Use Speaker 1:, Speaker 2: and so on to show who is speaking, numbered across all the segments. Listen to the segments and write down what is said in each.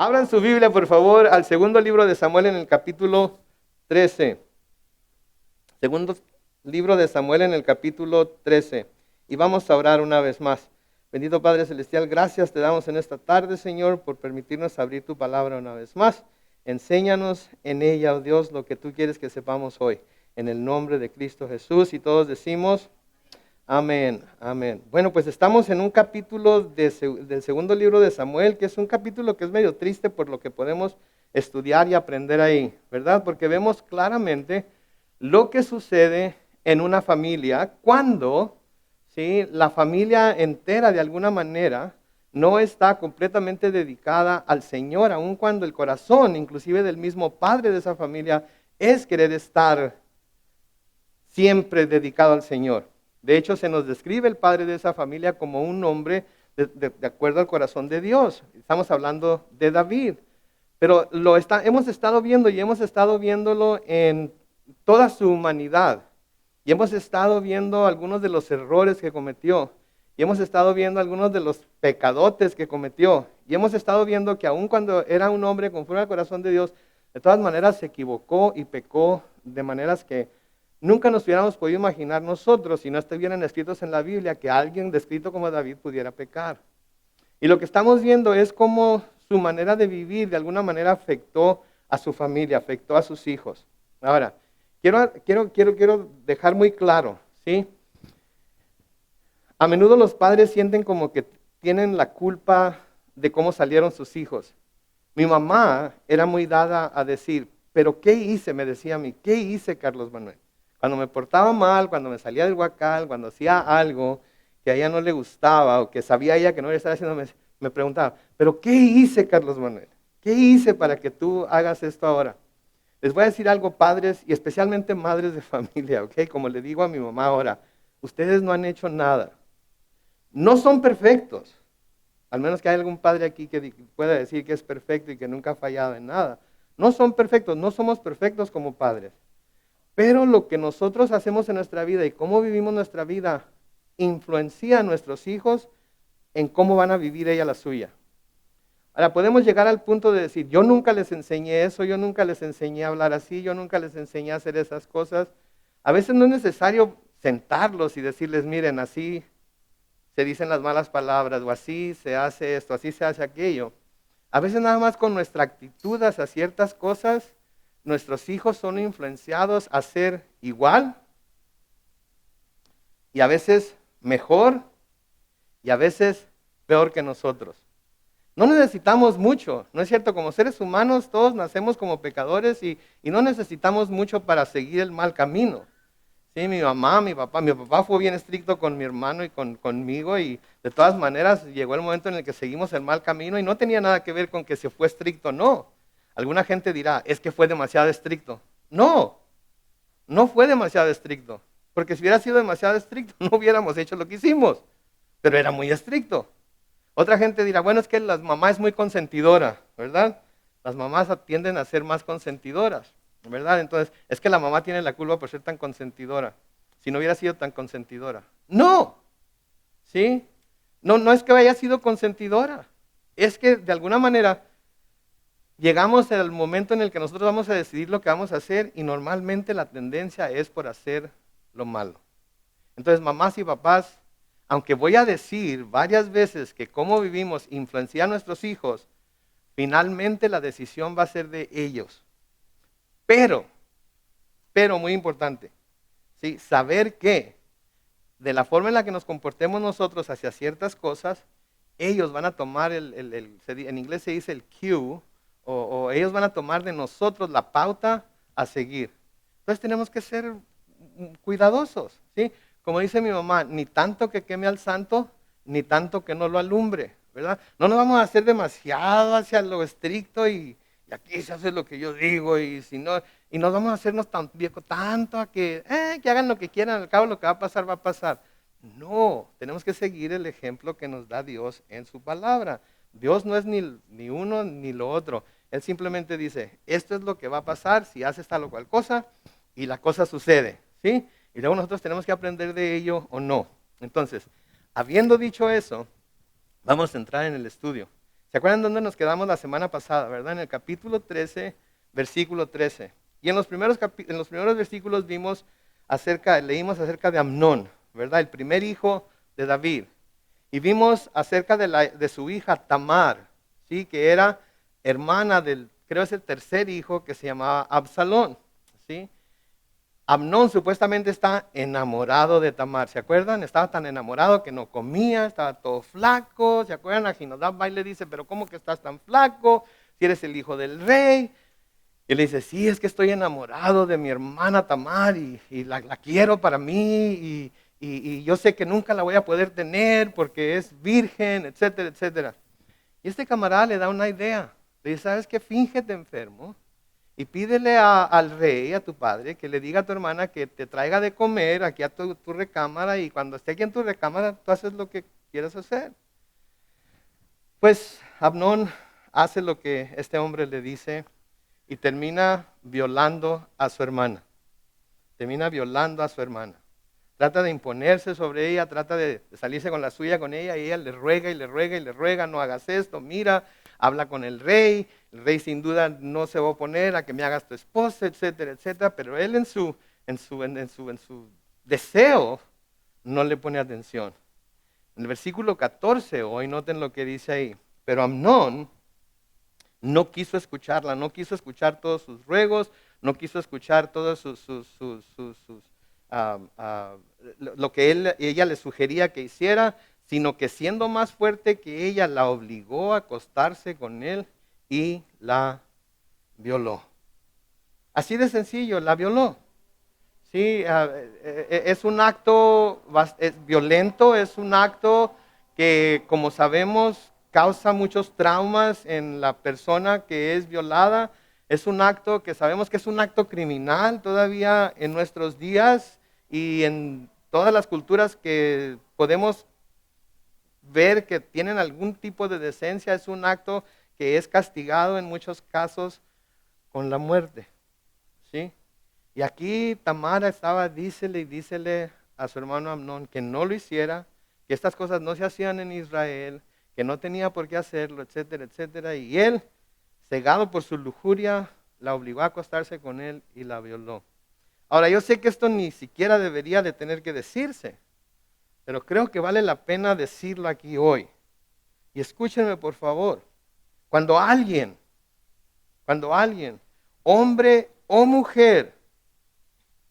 Speaker 1: Abran su Biblia, por favor, al segundo libro de Samuel en el capítulo 13. Segundo libro de Samuel en el capítulo 13. Y vamos a orar una vez más. Bendito Padre Celestial, gracias te damos en esta tarde, Señor, por permitirnos abrir tu palabra una vez más. Enséñanos en ella, oh Dios, lo que tú quieres que sepamos hoy. En el nombre de Cristo Jesús. Y todos decimos, amén, amén. Bueno, pues estamos en un capítulo del segundo libro de Samuel, que es un capítulo que es medio triste por lo que podemos estudiar y aprender ahí, ¿verdad? Porque vemos claramente lo que sucede en una familia cuando, ¿sí?, la familia entera de alguna manera no está completamente dedicada al Señor, aun cuando el corazón, inclusive del mismo padre de esa familia, es querer estar siempre dedicado al Señor. De hecho, se nos describe el padre de esa familia como un hombre de acuerdo al corazón de Dios. Estamos hablando de David. Pero hemos estado viendo y hemos estado viéndolo en toda su humanidad. Y hemos estado viendo algunos de los errores que cometió. Y hemos estado viendo algunos de los pecadotes que cometió. Y hemos estado viendo que aun cuando era un hombre conforme al corazón de Dios, de todas maneras se equivocó y pecó de maneras que nunca nos hubiéramos podido imaginar nosotros, si no estuvieran escritos en la Biblia, que alguien descrito como David pudiera pecar. Y lo que estamos viendo es cómo su manera de vivir de alguna manera afectó a su familia, afectó a sus hijos. Ahora, quiero dejar muy claro, ¿sí? A menudo los padres sienten como que tienen la culpa de cómo salieron sus hijos. Mi mamá era muy dada a decir, pero ¿qué hice? Me decía a mí, ¿qué hice, Carlos Manuel? Cuando me portaba mal, cuando me salía del huacal, cuando hacía algo que a ella no le gustaba o que sabía ella que no le estaba haciendo, me preguntaba, ¿pero qué hice, Carlos Manuel? ¿Qué hice para que tú hagas esto ahora? Les voy a decir algo, padres y especialmente madres de familia, ¿ok? Como le digo a mi mamá ahora, ustedes no han hecho nada. No son perfectos. Al menos que haya algún padre aquí que pueda decir que es perfecto y que nunca ha fallado en nada. No son perfectos, no somos perfectos como padres. Pero lo que nosotros hacemos en nuestra vida y cómo vivimos nuestra vida influencia a nuestros hijos en cómo van a vivir ella la suya. Ahora podemos llegar al punto de decir, yo nunca les enseñé eso, yo nunca les enseñé a hablar así, yo nunca les enseñé a hacer esas cosas. A veces no es necesario sentarlos y decirles, miren, así se dicen las malas palabras, o así se hace esto, así se hace aquello. A veces nada más con nuestra actitud hacia ciertas cosas, nuestros hijos son influenciados a ser igual, y a veces mejor, y a veces peor que nosotros. No necesitamos mucho, ¿no es cierto? Como seres humanos todos nacemos como pecadores y no necesitamos mucho para seguir el mal camino. Sí, mi papá fue bien estricto con mi hermano y conmigo y de todas maneras llegó el momento en el que seguimos el mal camino y no tenía nada que ver con que se fue estricto, no. Alguna gente dirá, es que fue demasiado estricto. No, no fue demasiado estricto, porque si hubiera sido demasiado estricto no hubiéramos hecho lo que hicimos, pero era muy estricto. Otra gente dirá, bueno, es que la mamá es muy consentidora, ¿verdad? Las mamás tienden a ser más consentidoras, ¿verdad? Entonces, es que la mamá tiene la culpa por ser tan consentidora. Si no hubiera sido tan consentidora. No, ¿sí? No es que haya sido consentidora. Es que de alguna manera llegamos al momento en el que nosotros vamos a decidir lo que vamos a hacer y normalmente la tendencia es por hacer lo malo. Entonces, mamás y papás, aunque voy a decir varias veces que cómo vivimos influencia a nuestros hijos, finalmente la decisión va a ser de ellos. Pero muy importante, ¿sí?, saber que de la forma en la que nos comportemos nosotros hacia ciertas cosas, ellos van a tomar, en inglés se dice el cue, o ellos van a tomar de nosotros la pauta a seguir. Entonces tenemos que ser cuidadosos, ¿sí? Como dice mi mamá, ni tanto que queme al santo, ni tanto que no lo alumbre, ¿verdad? No nos vamos a hacer demasiado hacia lo estricto y aquí se hace lo que yo digo y si no, y nos vamos a hacernos tan viejos tanto a que hagan lo que quieran, al cabo lo que va a pasar, va a pasar. No, tenemos que seguir el ejemplo que nos da Dios en su palabra. Dios no es ni uno ni lo otro. Él simplemente dice, esto es lo que va a pasar si haces tal o cual cosa y la cosa sucede, ¿sí? Y luego nosotros tenemos que aprender de ello o no. Entonces, habiendo dicho eso, vamos a entrar en el estudio. ¿Se acuerdan dónde nos quedamos la semana pasada, verdad? En el capítulo 13, versículo 13. Y en los primeros versículos leímos acerca de Amnón, ¿verdad? El primer hijo de David. Y vimos acerca de su hija Tamar, ¿sí? Que era hermana creo es el tercer hijo, que se llamaba Absalón, ¿sí? Amnón supuestamente está enamorado de Tamar, ¿se acuerdan? Estaba tan enamorado que no comía, estaba todo flaco, ¿se acuerdan? Ajinadab va y le dice, pero ¿cómo que estás tan flaco? Si eres el hijo del rey. Y le dice, sí, es que estoy enamorado de mi hermana Tamar y la quiero para mí y yo sé que nunca la voy a poder tener porque es virgen, etcétera, etcétera. Y este camarada le da una idea. Le dice, ¿sabes qué? Fíngete enfermo y pídele al rey, a tu padre, que le diga a tu hermana que te traiga de comer aquí a tu recámara y cuando esté aquí en tu recámara tú haces lo que quieras hacer. Pues Amnón hace lo que este hombre le dice y termina violando a su hermana. Termina violando a su hermana. Trata de imponerse sobre ella, trata de salirse con la suya con ella y ella le ruega y le ruega y le ruega, no hagas esto, mira, habla con el rey sin duda no se va a oponer a que me hagas tu esposa, etcétera, etcétera, pero él en su deseo no le pone atención. En el versículo 14, hoy noten lo que dice ahí, pero Amnón no quiso escucharla, no quiso escuchar todos sus ruegos, no quiso escuchar todos lo que ella le sugería que hiciera, sino que siendo más fuerte que ella, la obligó a acostarse con él y la violó. Así de sencillo, la violó. Sí, es un acto violento, es un acto que, como sabemos, causa muchos traumas en la persona que es violada. Es un acto que sabemos que es un acto criminal todavía en nuestros días y en todas las culturas que podemos ver que tienen algún tipo de decencia. Es un acto que es castigado en muchos casos con la muerte. ¿Sí? Y aquí Tamara estaba, dícele a su hermano Amnón que no lo hiciera, que estas cosas no se hacían en Israel, que no tenía por qué hacerlo, etcétera, etcétera. Y él, cegado por su lujuria, la obligó a acostarse con él y la violó. Ahora, yo sé que esto ni siquiera debería de tener que decirse, pero creo que vale la pena decirlo aquí hoy. Y escúchenme por favor, cuando alguien, hombre o mujer,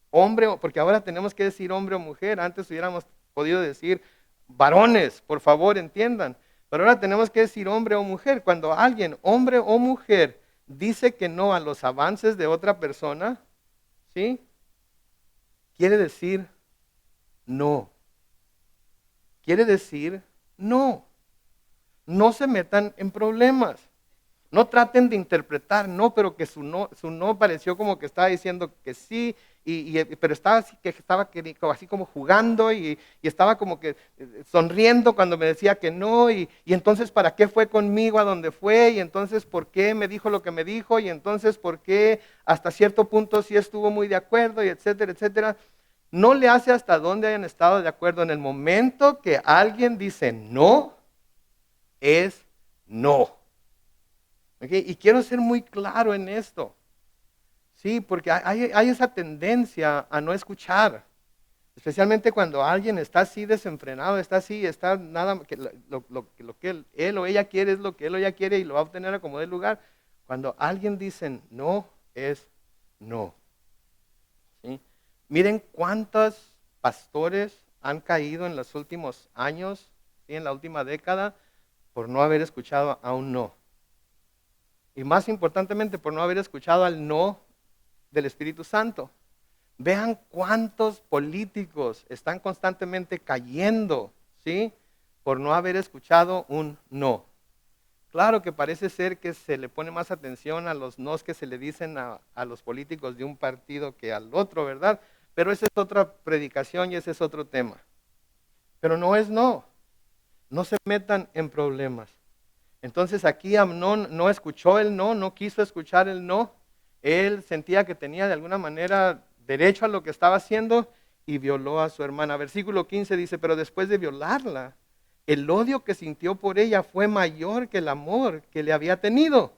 Speaker 1: porque ahora tenemos que decir hombre o mujer, antes hubiéramos podido decir varones, por favor entiendan, pero ahora tenemos que decir hombre o mujer. Cuando alguien, hombre o mujer, dice que no a los avances de otra persona, ¿sí? Quiere decir no. Quiere decir no. No se metan en problemas. No traten de interpretar, no, pero que su no pareció como que estaba diciendo que sí, pero estaba así como jugando y estaba como que sonriendo cuando me decía que no, y entonces ¿para qué fue conmigo a donde fue? Y entonces ¿por qué me dijo lo que me dijo? Y entonces ¿por qué hasta cierto punto sí estuvo muy de acuerdo? Y etcétera, etcétera. No le hace hasta dónde hayan estado de acuerdo. En el momento que alguien dice no, es no. Okay, y quiero ser muy claro en esto. Sí, porque hay esa tendencia a no escuchar. Especialmente cuando alguien está así desenfrenado, está nada, que lo que él o ella quiere es lo que él o ella quiere y lo va a obtener a como dé lugar. Cuando alguien dice no, es no. ¿Sí? Miren cuántos pastores han caído en los últimos años, ¿sí? En la última década, por no haber escuchado a un no. Y más importantemente, por no haber escuchado al no del Espíritu Santo. Vean cuántos políticos están constantemente cayendo, ¿sí? Por no haber escuchado un no. Claro que parece ser que se le pone más atención a los nos que se le dicen a los políticos de un partido que al otro, ¿verdad? Pero esa es otra predicación y ese es otro tema. Pero no es no. No se metan en problemas. Entonces aquí Amnón no escuchó el no quiso escuchar el no. Él sentía que tenía de alguna manera derecho a lo que estaba haciendo y violó a su hermana. Versículo 15 dice, pero después de violarla, el odio que sintió por ella fue mayor que el amor que le había tenido.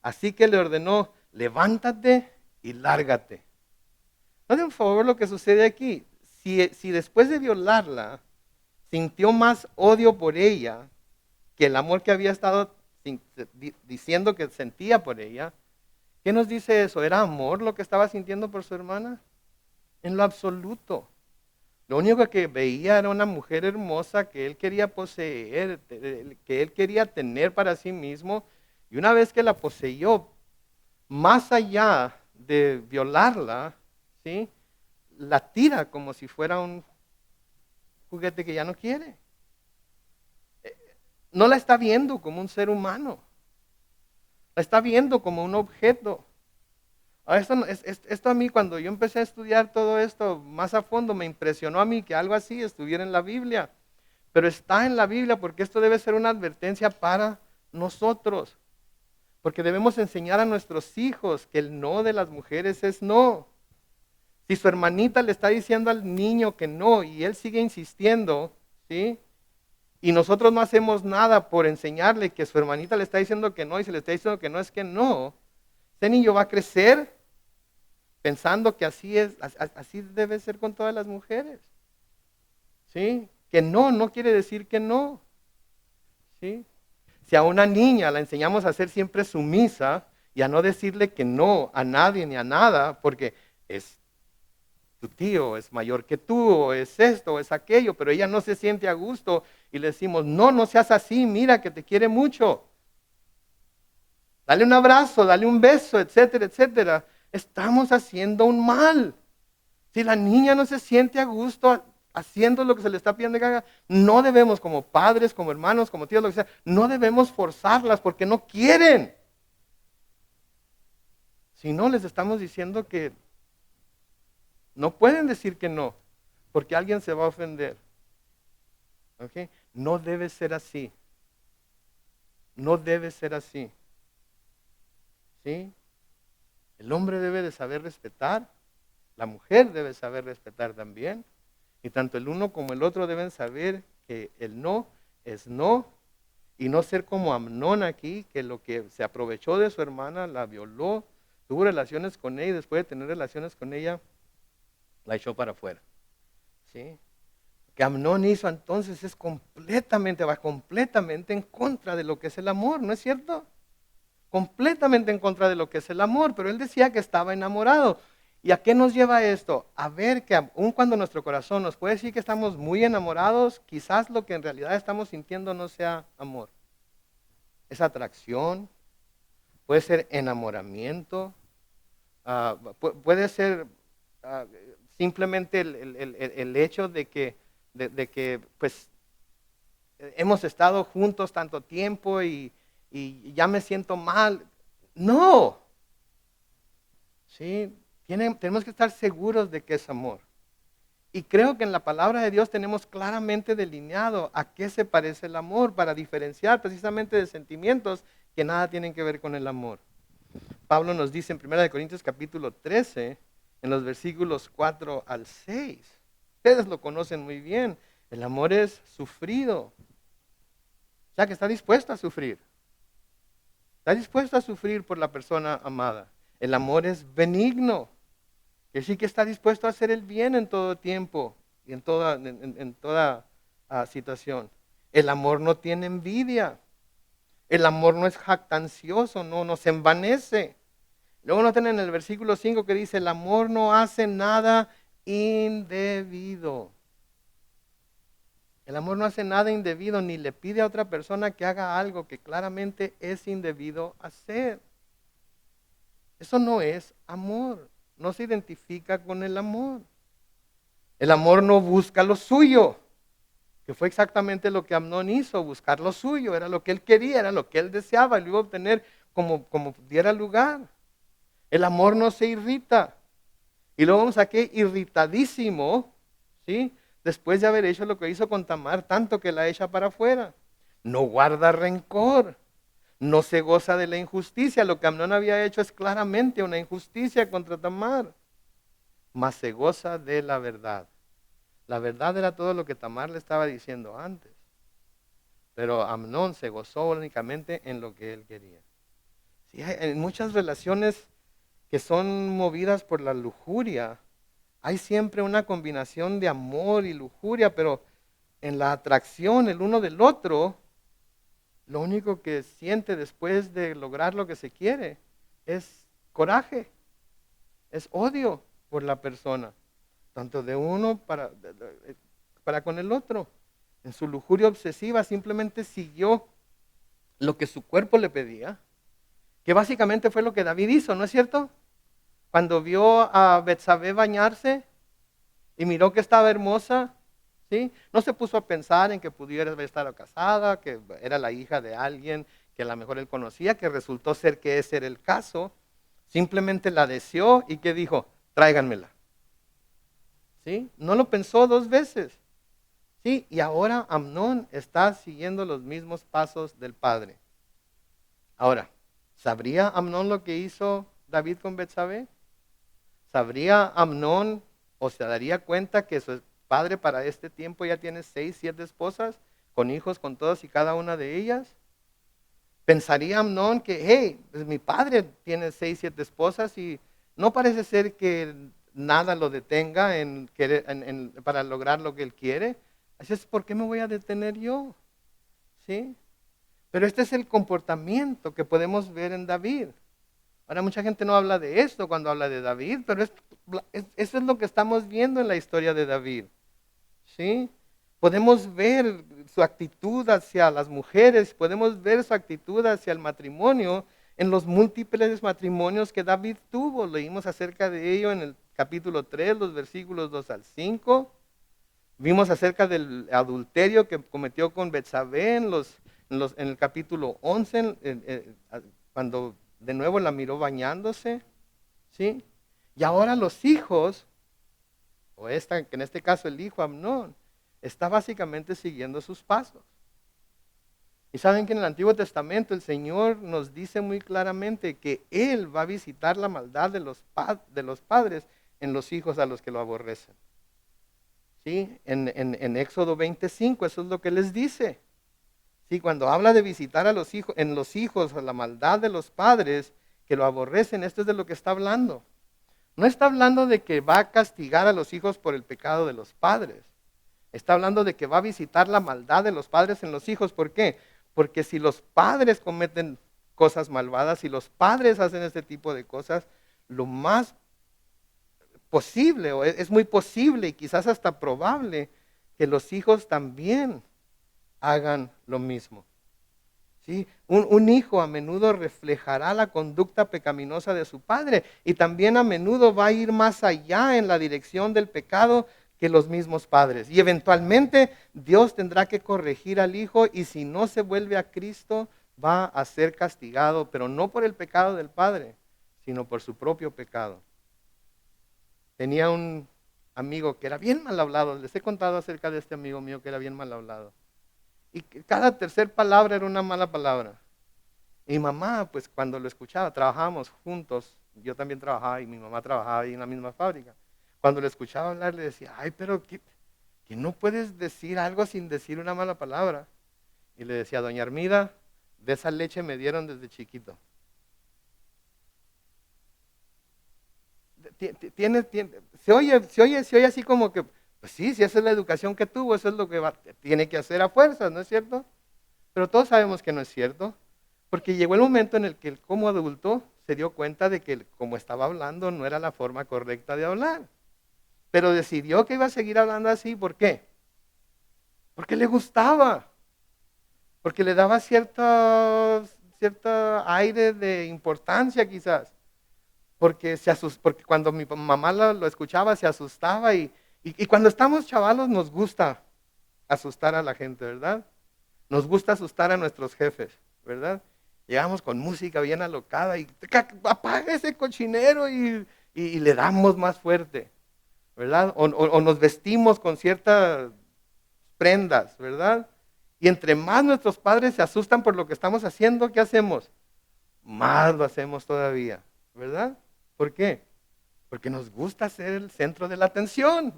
Speaker 1: Así que le ordenó, levántate y lárgate. Noten por favor lo que sucede aquí. Si después de violarla sintió más odio por ella que el amor que había estado diciendo que sentía por ella, ¿qué nos dice eso? ¿Era amor lo que estaba sintiendo por su hermana? En lo absoluto. Lo único que veía era una mujer hermosa que él quería poseer, que él quería tener para sí mismo. Y una vez que la poseyó, más allá de violarla, ¿sí?, la tira como si fuera un juguete que ya no quiere. No la está viendo como un ser humano. La está viendo como un objeto. Esto a mí, cuando yo empecé a estudiar todo esto más a fondo, me impresionó a mí que algo así estuviera en la Biblia. Pero está en la Biblia porque esto debe ser una advertencia para nosotros. Porque debemos enseñar a nuestros hijos que el no de las mujeres es no. Si su hermanita le está diciendo al niño que no y él sigue insistiendo, ¿sí?, y nosotros no hacemos nada por enseñarle que su hermanita le está diciendo que no y se le está diciendo que no es que no, ese niño va a crecer pensando que así es, así debe ser con todas las mujeres. ¿Sí? Que no quiere decir que no. ¿Sí? Si a una niña la enseñamos a ser siempre sumisa y a no decirle que no a nadie ni a nada, porque es tu tío, es mayor que tú, o es esto, o es aquello, pero ella no se siente a gusto y le decimos, no seas así, mira que te quiere mucho. Dale un abrazo, dale un beso, etcétera, etcétera. Estamos haciendo un mal. Si la niña no se siente a gusto haciendo lo que se le está pidiendo que haga, no debemos, como padres, como hermanos, como tíos, lo que sea, no debemos forzarlas porque no quieren. Si no, les estamos diciendo que no pueden decir que no, porque alguien se va a ofender. ¿Ok? No debe ser así. No debe ser así. ¿Sí? El hombre debe de saber respetar, la mujer debe saber respetar también, y tanto el uno como el otro deben saber que el no es no, y no ser como Amnón aquí, que lo que se aprovechó de su hermana, la violó, tuvo relaciones con ella, y después de tener relaciones con ella, la echó para afuera. ¿Sí? Que Amnón hizo entonces va completamente en contra de lo que es el amor, ¿no es cierto? Completamente en contra de lo que es el amor, pero él decía que estaba enamorado. ¿Y a qué nos lleva esto? A ver que aun cuando nuestro corazón nos puede decir que estamos muy enamorados, quizás lo que en realidad estamos sintiendo no sea amor. Es atracción, puede ser enamoramiento, puede ser simplemente el hecho de que pues hemos estado juntos tanto tiempo y ya me siento mal. No. ¿Sí? Tenemos que estar seguros de que es amor. Y creo que en la palabra de Dios tenemos claramente delineado a qué se parece el amor para diferenciar precisamente de sentimientos que nada tienen que ver con el amor. Pablo nos dice en 1 Corintios capítulo 13, en los versículos 4 al 6. Ustedes lo conocen muy bien. El amor es sufrido. O sea que está dispuesto a sufrir. Está dispuesto a sufrir por la persona amada. El amor es benigno. Es decir, que está dispuesto a hacer el bien en todo tiempo y en toda situación. El amor no tiene envidia. El amor no es jactancioso, no se envanece. Luego noten en el versículo 5 que dice, el amor no hace nada indebido. El amor no hace nada indebido, ni le pide a otra persona que haga algo que claramente es indebido hacer. Eso no es amor, no se identifica con el amor. El amor no busca lo suyo, que fue exactamente lo que Amnón hizo, buscar lo suyo, era lo que él quería, era lo que él deseaba, y lo iba a obtener como diera lugar. El amor no se irrita. Y luego vemos aquí irritadísimo, ¿sí?, después de haber hecho lo que hizo con Tamar, tanto que la echa para afuera. No guarda rencor, no se goza de la injusticia. Lo que Amnón había hecho es claramente una injusticia contra Tamar, mas se goza de la verdad. La verdad era todo lo que Tamar le estaba diciendo antes. pero Amnón se gozó únicamente en lo que él quería. Sí, hay muchas relaciones que son movidas por la lujuria. Hay siempre una combinación de amor y lujuria, pero en la atracción el uno del otro, lo único que siente después de lograr lo que se quiere es coraje, es odio por la persona, tanto de uno para con el otro. En su lujuria obsesiva simplemente siguió lo que su cuerpo le pedía, que básicamente fue lo que David hizo, ¿no es cierto? Cuando vio a Betsabé bañarse y miró que estaba hermosa, ¿sí? No se puso a pensar en que pudiera estar casada, que era la hija de alguien que a lo mejor él conocía, que resultó ser que ese era el caso. Simplemente la deseó y que dijo, tráiganmela. ¿Sí? No lo pensó dos veces. ¿Sí? Y ahora Amnón está siguiendo los mismos pasos del padre. Ahora, ¿sabría Amnón lo que hizo David con Betsabé? ¿Sabría Amnón o se daría cuenta que su padre para este tiempo ya tiene 6, 7 esposas, con hijos con todas y cada una de ellas? ¿Pensaría Amnón que, hey, pues mi padre tiene 6, 7 esposas y no parece ser que nada lo detenga para lograr lo que él quiere? Así es, ¿por qué me voy a detener yo? ¿Sí? Pero este es el comportamiento que podemos ver en David. Ahora mucha gente no habla de esto cuando habla de David, pero eso es lo que estamos viendo en la historia de David. ¿Sí? Podemos ver su actitud hacia las mujeres, podemos ver su actitud hacia el matrimonio en los múltiples matrimonios que David tuvo. Leímos acerca de ello en el capítulo 3, los versículos 2 al 5. Vimos acerca del adulterio que cometió con Betsabé en el capítulo 11, cuando de nuevo la miró bañándose. ¿Sí? Y ahora los hijos, que en este caso el hijo Amnón, está básicamente siguiendo sus pasos. Y saben que en el Antiguo Testamento el Señor nos dice muy claramente que Él va a visitar la maldad de los padres en los hijos a los que lo aborrecen. ¿Sí? En Éxodo 25 eso es lo que les dice. ¿Sí? Cuando habla de visitar a los hijos, en los hijos a la maldad de los padres que lo aborrecen, esto es de lo que está hablando. No está hablando de que va a castigar a los hijos por el pecado de los padres. Está hablando de que va a visitar la maldad de los padres en los hijos. ¿Por qué? Porque si los padres cometen cosas malvadas, si los padres hacen este tipo de cosas, lo más posible, o es muy posible y quizás hasta probable, que los hijos también hagan lo mismo. ¿Sí? Un hijo a menudo reflejará la conducta pecaminosa de su padre y también a menudo va a ir más allá en la dirección del pecado que los mismos padres. Y eventualmente Dios tendrá que corregir al hijo y si no se vuelve a Cristo va a ser castigado, pero no por el pecado del padre, sino por su propio pecado. Tenía un amigo que era bien mal hablado, les he contado acerca de este amigo mío que era bien mal hablado. Y cada tercer palabra era una mala palabra. Y mi mamá, pues cuando lo escuchaba, trabajábamos juntos, yo también trabajaba y mi mamá trabajaba ahí en la misma fábrica. Cuando le escuchaba hablar le decía, ay, pero que no puedes decir algo sin decir una mala palabra. Y le decía, doña Armida, de esa leche me dieron desde chiquito. Se oye así como que, pues sí, si esa es la educación que tuvo, eso es lo que tiene que hacer a fuerzas, ¿no es cierto? Pero todos sabemos que no es cierto, porque llegó el momento en el que él como adulto se dio cuenta de que como estaba hablando no era la forma correcta de hablar. Pero decidió que iba a seguir hablando así, ¿por qué? Porque le gustaba, porque le daba cierto aire de importancia quizás. Porque cuando mi mamá lo escuchaba se asustaba y cuando estamos chavalos nos gusta asustar a la gente, ¿verdad? Nos gusta asustar a nuestros jefes, ¿verdad? Llegamos con música bien alocada y apaga ese cochinero y le damos más fuerte, ¿verdad? O nos vestimos con ciertas prendas, ¿verdad? Y entre más nuestros padres se asustan por lo que estamos haciendo, ¿qué hacemos? Más lo hacemos todavía, ¿verdad? ¿Por qué? Porque nos gusta ser el centro de la atención.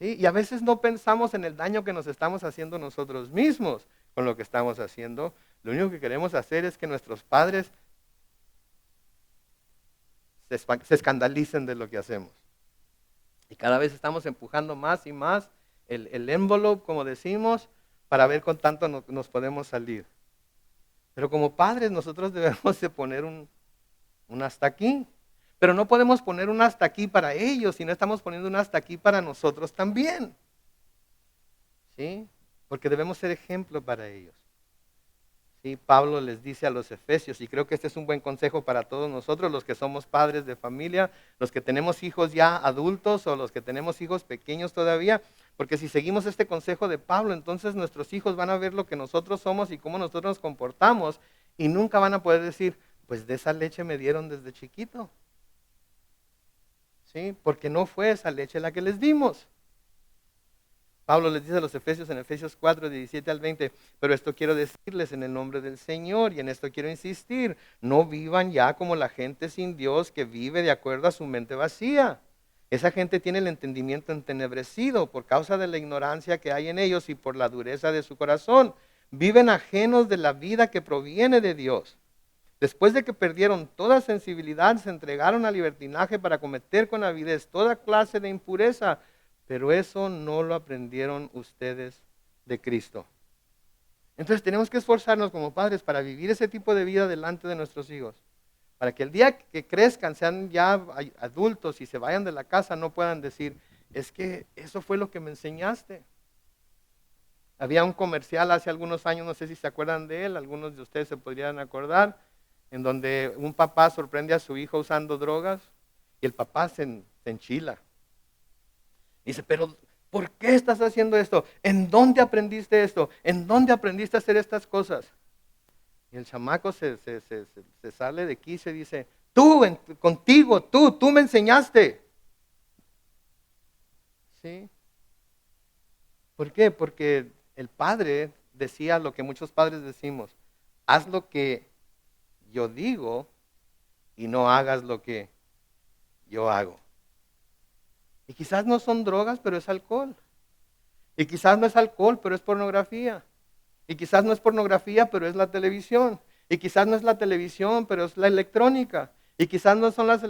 Speaker 1: ¿Sí? Y a veces no pensamos en el daño que nos estamos haciendo nosotros mismos con lo que estamos haciendo. Lo único que queremos hacer es que nuestros padres se escandalicen de lo que hacemos. Y cada vez estamos empujando más y más el envelope, como decimos, para ver con tanto nos podemos salir. Pero como padres nosotros debemos de poner un hasta aquí. Pero no podemos poner un hasta aquí para ellos, sino estamos poniendo un hasta aquí para nosotros también. ¿Sí? Porque debemos ser ejemplo para ellos. ¿Sí? Pablo les dice a los efesios, y creo que este es un buen consejo para todos nosotros, los que somos padres de familia, los que tenemos hijos ya adultos o los que tenemos hijos pequeños todavía, porque si seguimos este consejo de Pablo, entonces nuestros hijos van a ver lo que nosotros somos y cómo nosotros nos comportamos, y nunca van a poder decir, pues de esa leche me dieron desde chiquito. ¿Sí? Porque no fue esa leche la que les dimos. Pablo les dice a los Efesios en Efesios 4, 17 al 20, pero esto quiero decirles en el nombre del Señor y en esto quiero insistir, no vivan ya como la gente sin Dios que vive de acuerdo a su mente vacía. Esa gente tiene el entendimiento entenebrecido por causa de la ignorancia que hay en ellos y por la dureza de su corazón. Viven ajenos de la vida que proviene de Dios. Después de que perdieron toda sensibilidad, se entregaron al libertinaje para cometer con avidez toda clase de impureza. Pero eso no lo aprendieron ustedes de Cristo. Entonces tenemos que esforzarnos como padres para vivir ese tipo de vida delante de nuestros hijos. Para que el día que crezcan, sean ya adultos y se vayan de la casa, no puedan decir, es que eso fue lo que me enseñaste. Había un comercial hace algunos años, no sé si se acuerdan de él, algunos de ustedes se podrían acordar, en donde un papá sorprende a su hijo usando drogas y el papá se enchila. Dice, pero ¿por qué estás haciendo esto? ¿En dónde aprendiste esto? ¿En dónde aprendiste a hacer estas cosas? Y el chamaco se sale de aquí y se dice, contigo, tú me enseñaste. ¿Sí? ¿Por qué? Porque el padre decía lo que muchos padres decimos, haz lo que yo digo y no hagas lo que yo hago. Y quizás no son drogas, pero es alcohol. Y quizás no es alcohol, pero es pornografía. Y quizás no es pornografía, pero es la televisión. Y quizás no es la televisión, pero es la electrónica. Y quizás no son los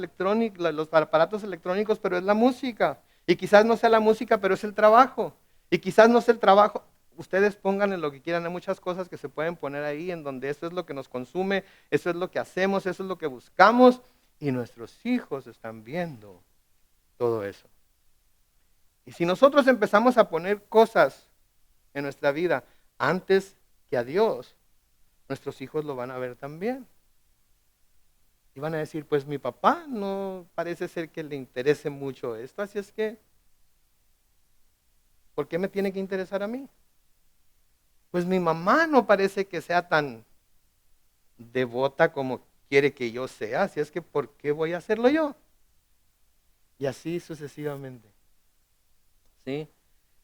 Speaker 1: aparatos electrónicos, pero es la música. Y quizás no sea la música, pero es el trabajo. Y quizás no sea el trabajo. Ustedes pónganle lo que quieran. Hay muchas cosas que se pueden poner ahí en donde eso es lo que nos consume, eso es lo que hacemos, eso es lo que buscamos. Y nuestros hijos están viendo todo eso. Y si nosotros empezamos a poner cosas en nuestra vida antes que a Dios, nuestros hijos lo van a ver también. Y van a decir, pues mi papá no parece ser que le interese mucho esto, así es que, ¿por qué me tiene que interesar a mí? Pues mi mamá no parece que sea tan devota como quiere que yo sea, así es que ¿por qué voy a hacerlo yo? Y así sucesivamente. ¿Sí?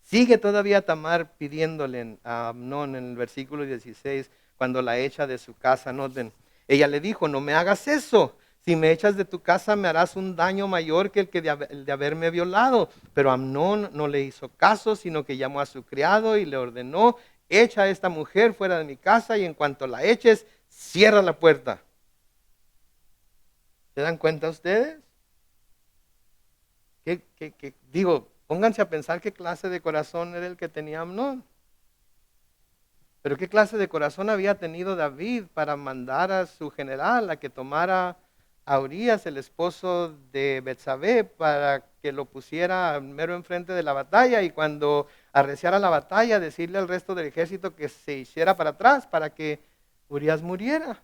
Speaker 1: Sigue todavía Tamar pidiéndole a Amnón en el versículo 16, cuando la echa de su casa, noten, ella le dijo, no me hagas eso, si me echas de tu casa me harás un daño mayor que el de haberme violado. Pero Amnón no le hizo caso, sino que llamó a su criado y le ordenó, echa a esta mujer fuera de mi casa y en cuanto la eches, cierra la puerta. ¿Se dan cuenta ustedes? Digo, pónganse a pensar qué clase de corazón era el que tenía Amnón. Pero qué clase de corazón había tenido David para mandar a su general a que tomara a Urías, el esposo de Betsabé, para que lo pusiera mero enfrente de la batalla y cuando arreciara la batalla decirle al resto del ejército que se hiciera para atrás para que Urías muriera.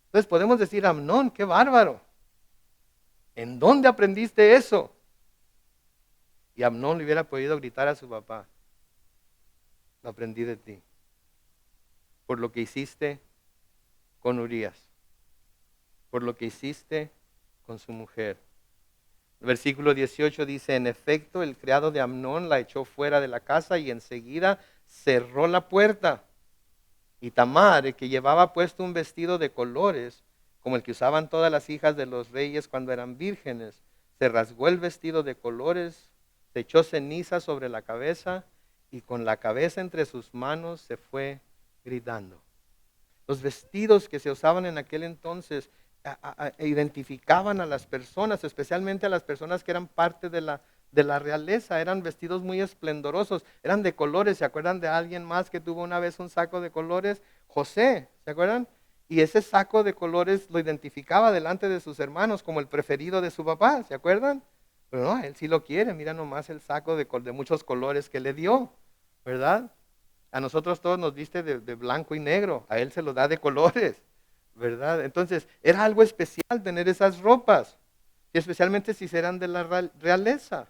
Speaker 1: Entonces podemos decir, Amnón, qué bárbaro. ¿En dónde aprendiste eso? Y Amnón le hubiera podido gritar a su papá, lo aprendí de ti, por lo que hiciste con Urías, por lo que hiciste con su mujer. El versículo 18 dice, en efecto, el criado de Amnón la echó fuera de la casa y enseguida cerró la puerta. Y Tamar, que llevaba puesto un vestido de colores, como el que usaban todas las hijas de los reyes cuando eran vírgenes, se rasgó el vestido de colores, se echó ceniza sobre la cabeza y con la cabeza entre sus manos se fue gritando. Los vestidos que se usaban en aquel entonces identificaban a las personas, especialmente a las personas que eran parte de la realeza. Eran vestidos muy esplendorosos, eran de colores. ¿Se acuerdan de alguien más que tuvo una vez un saco de colores? José, ¿se acuerdan? Y ese saco de colores lo identificaba delante de sus hermanos como el preferido de su papá, ¿se acuerdan? Pero no, él sí lo quiere, mira nomás el saco de muchos colores que le dio, ¿verdad? A nosotros todos nos viste de blanco y negro, a él se lo da de colores, ¿verdad? Entonces, era algo especial tener esas ropas, y especialmente si eran de la realeza.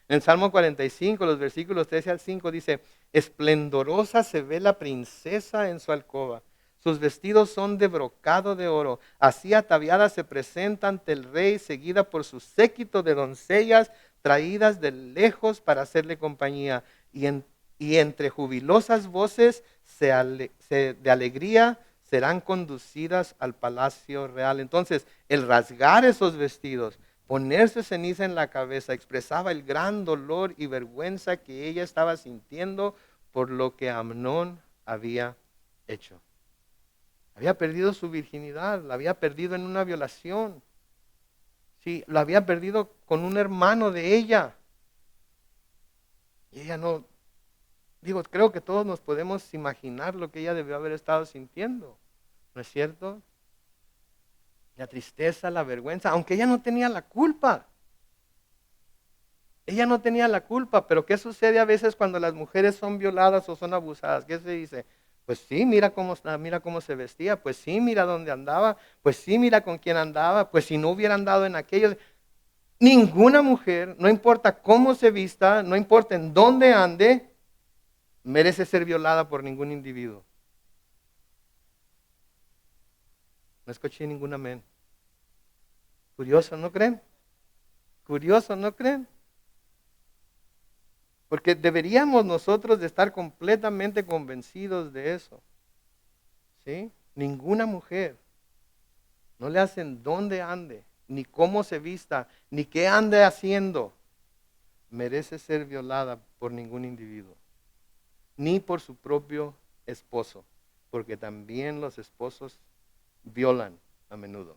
Speaker 1: En Salmo 45, los versículos 13 al 5 dice, esplendorosa se ve la princesa en su alcoba. Sus vestidos son de brocado de oro. Así ataviada se presenta ante el rey, seguida por su séquito de doncellas traídas de lejos para hacerle compañía. Y entre jubilosas voces de alegría serán conducidas al palacio real. Entonces, el rasgar esos vestidos, ponerse ceniza en la cabeza, expresaba el gran dolor y vergüenza que ella estaba sintiendo por lo que Amnón había hecho. Había perdido su virginidad, la había perdido en una violación. Sí, la había perdido con un hermano de ella. Y ella no, creo que todos nos podemos imaginar lo que ella debió haber estado sintiendo. ¿No es cierto? La tristeza, la vergüenza, aunque ella no tenía la culpa. Ella no tenía la culpa, pero ¿qué sucede a veces cuando las mujeres son violadas o son abusadas? ¿Qué se dice? Pues sí, mira cómo está, mira cómo se vestía, pues sí, mira dónde andaba, pues sí, mira con quién andaba, pues si no hubiera andado en aquellos. Ninguna mujer, no importa cómo se vista, no importa en dónde ande, merece ser violada por ningún individuo. No escuché ningún amén. Curioso, ¿no creen? Curioso, ¿no creen? Porque deberíamos nosotros de estar completamente convencidos de eso. ¿Sí? Ninguna mujer, no le hacen dónde ande, ni cómo se vista, ni qué ande haciendo, merece ser violada por ningún individuo, ni por su propio esposo, porque también los esposos violan a menudo.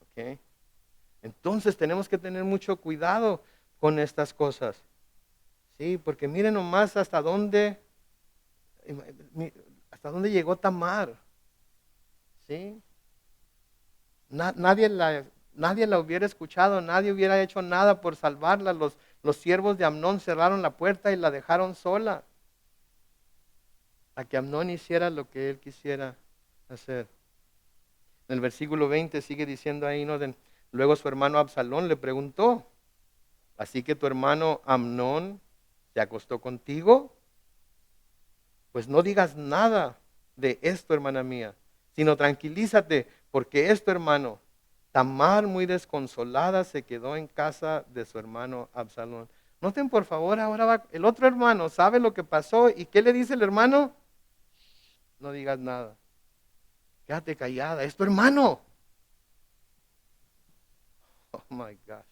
Speaker 1: ¿Ok? Entonces tenemos que tener mucho cuidado con estas cosas. Sí, porque miren nomás hasta dónde llegó Tamar. ¿Sí? Nadie la hubiera escuchado, nadie hubiera hecho nada por salvarla. Los siervos de Amnón cerraron la puerta y la dejaron sola, a que Amnón hiciera lo que él quisiera hacer. En el versículo 20 sigue diciendo ahí, ¿no? Luego su hermano Absalón le preguntó, ¿así que tu hermano Amnón se acostó contigo? Pues no digas nada de esto, hermana mía, sino tranquilízate, porque esto, hermano, Tamar, muy desconsolada, se quedó en casa de su hermano Absalón. Noten por favor, ahora va el otro hermano, sabe lo que pasó, y ¿qué le dice el hermano? No digas nada, quédate callada, es tu hermano. Oh my gosh.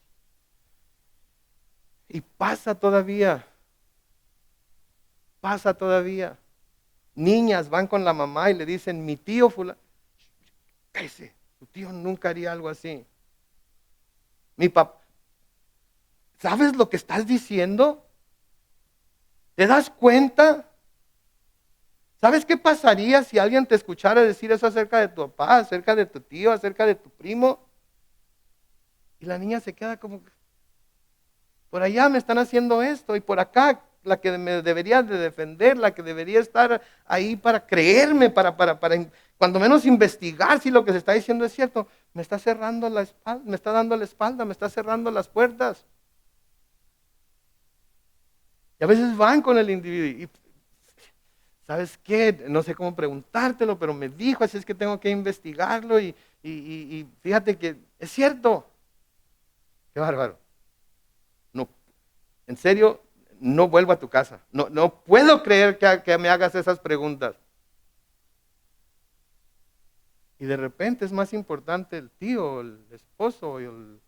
Speaker 1: Y pasa todavía. Niñas van con la mamá y le dicen, mi tío fulano, cállese, tu tío nunca haría algo así. Mi papá, ¿sabes lo que estás diciendo? ¿Te das cuenta? ¿Sabes qué pasaría si alguien te escuchara decir eso acerca de tu papá, acerca de tu tío, acerca de tu primo? Y la niña se queda como, por allá me están haciendo esto y por acá la que me debería de defender, la que debería estar ahí para creerme, para cuando menos investigar si lo que se está diciendo es cierto, me está cerrando la espalda, me está dando la espalda, me está cerrando las puertas. Y a veces van con el individuo y, ¿sabes qué? No sé cómo preguntártelo, pero me dijo, así es que tengo que investigarlo y fíjate que es cierto. Qué bárbaro. No, en serio, no vuelvo a tu casa. No puedo creer que me hagas esas preguntas. Y de repente es más importante el tío, el esposo, el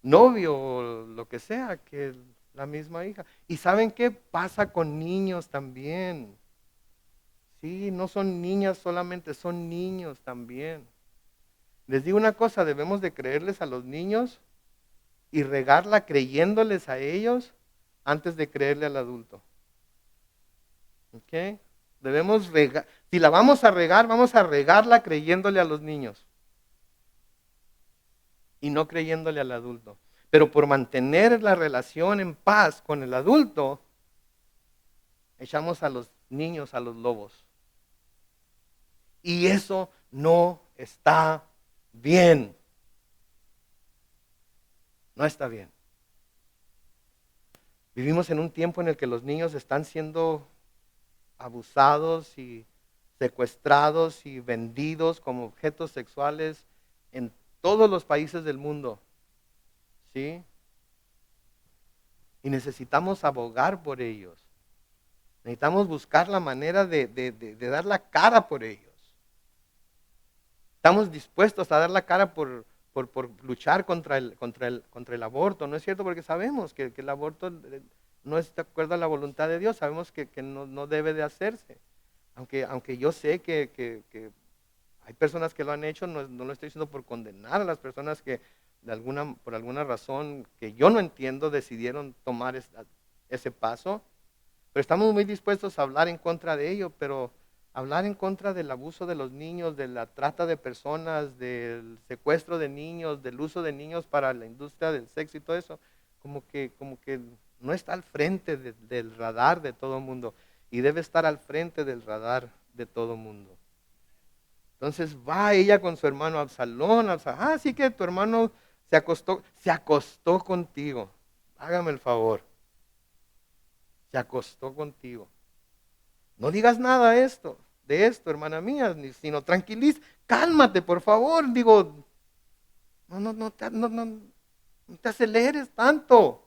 Speaker 1: novio, o lo que sea, que la misma hija. ¿Y saben qué pasa con niños también? Sí, no son niñas solamente, son niños también. Les digo una cosa, debemos de creerles a los niños y regarla creyéndoles a ellos antes de creerle al adulto. ¿Ok? Debemos regar, si la vamos a regarla creyéndole a los niños y no creyéndole al adulto. Pero por mantener la relación en paz con el adulto, echamos a los niños a los lobos. Y eso no está bien. No está bien. Vivimos en un tiempo en el que los niños están siendo abusados y secuestrados y vendidos como objetos sexuales en todos los países del mundo. ¿Sí? Y necesitamos abogar por ellos. Necesitamos buscar la manera de dar la cara por ellos. Estamos dispuestos a dar la cara por luchar contra el aborto, ¿no es cierto? Porque sabemos que el aborto no es de acuerdo a la voluntad de Dios, sabemos que no debe de hacerse. Aunque yo sé que hay personas que lo han hecho, no lo estoy diciendo por condenar a las personas que por alguna razón que yo no entiendo decidieron tomar ese paso, pero estamos muy dispuestos a hablar en contra de ello, pero hablar en contra del abuso de los niños, de la trata de personas, del secuestro de niños, del uso de niños para la industria del sexo y todo eso, como que no está al frente del radar de todo el mundo y debe estar al frente del radar de todo el mundo. Entonces va ella con su hermano Absalón, sí que tu hermano se acostó contigo, hágame el favor, se acostó contigo. No digas nada de esto, hermana mía, sino tranquiliza, cálmate, por favor. Digo, no te aceleres tanto.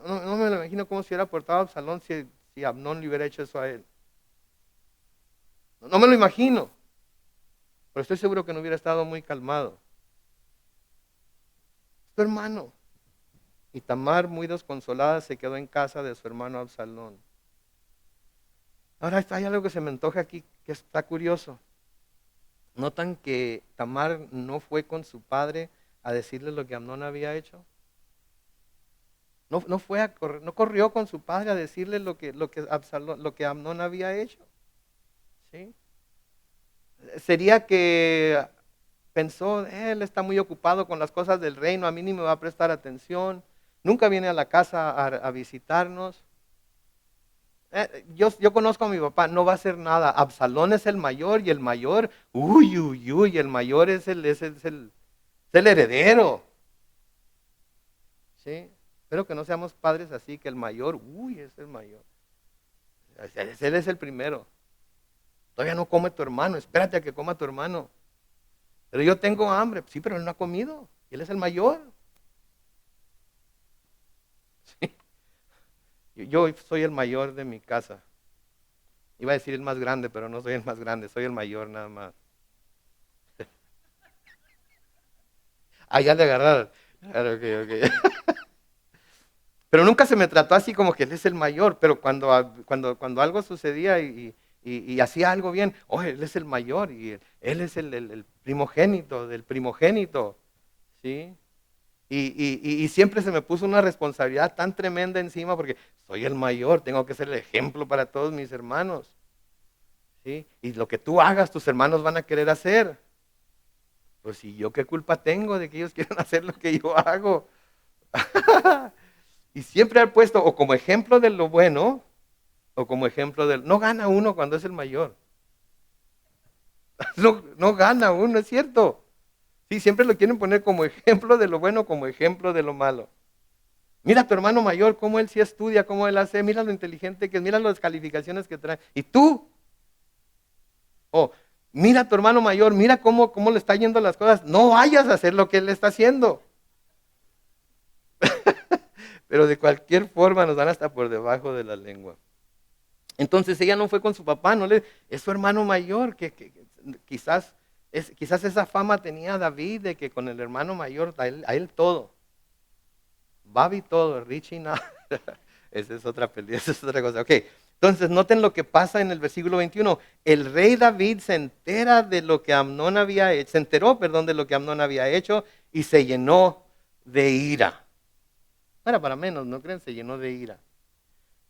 Speaker 1: No me lo imagino cómo se hubiera portado Absalón si Amnón le hubiera hecho eso a él. No me lo imagino, pero estoy seguro que no hubiera estado muy calmado. Tu hermano. Y Tamar, muy desconsolada, se quedó en casa de su hermano Absalón. Ahora hay algo que se me antoja aquí que está curioso. ¿Notan que Tamar no fue con su padre a decirle lo que Amnón había hecho? No corrió con su padre a decirle lo que Amnón había hecho. ¿Sí? Sería que pensó, él está muy ocupado con las cosas del reino, a mí ni me va a prestar atención, nunca viene a la casa a visitarnos. Yo conozco a mi papá, no va a hacer nada. Absalón es el mayor y el mayor, el mayor es el heredero. ¿Sí? Espero que no seamos padres así, que el mayor, es el mayor. Él es el primero. Todavía no come tu hermano, espérate a que coma tu hermano. Pero yo tengo hambre, sí, pero él no ha comido, y él es el mayor. ¿Sí? Yo soy el mayor de mi casa. Iba a decir el más grande, pero no soy el más grande, soy el mayor nada más. Ya le agarraron. Claro, ok. Pero nunca se me trató así como que él es el mayor, pero cuando algo sucedía y hacía algo bien, él es el mayor y él es el primogénito del primogénito, ¿sí? Y siempre se me puso una responsabilidad tan tremenda encima porque soy el mayor, tengo que ser el ejemplo para todos mis hermanos, ¿sí? Y lo que tú hagas, tus hermanos van a querer hacer. Pues si yo qué culpa tengo de que ellos quieran hacer lo que yo hago. Y siempre han puesto o como ejemplo de lo bueno o como ejemplo del... No gana uno cuando es el mayor. No gana uno, es cierto. Sí, siempre lo quieren poner como ejemplo de lo bueno, como ejemplo de lo malo. Mira a tu hermano mayor, cómo él sí estudia, cómo él hace, mira lo inteligente que es, mira las calificaciones que trae. ¿Y tú? Mira a tu hermano mayor, mira cómo le está yendo las cosas. No vayas a hacer lo que él está haciendo. Pero de cualquier forma nos dan hasta por debajo de la lengua. Entonces ella no fue con su papá, es su hermano mayor, que quizás esa fama tenía David de que con el hermano mayor, a él todo. Bobby todo, Richie nada. Esa es otra película, esa es otra cosa. Ok, entonces noten lo que pasa en el versículo 21. El rey David se entera de lo que Amnón había hecho, se enteró, perdón, de lo que Amnón había hecho y se llenó de ira. No era para menos, ¿no creen? Se llenó de ira.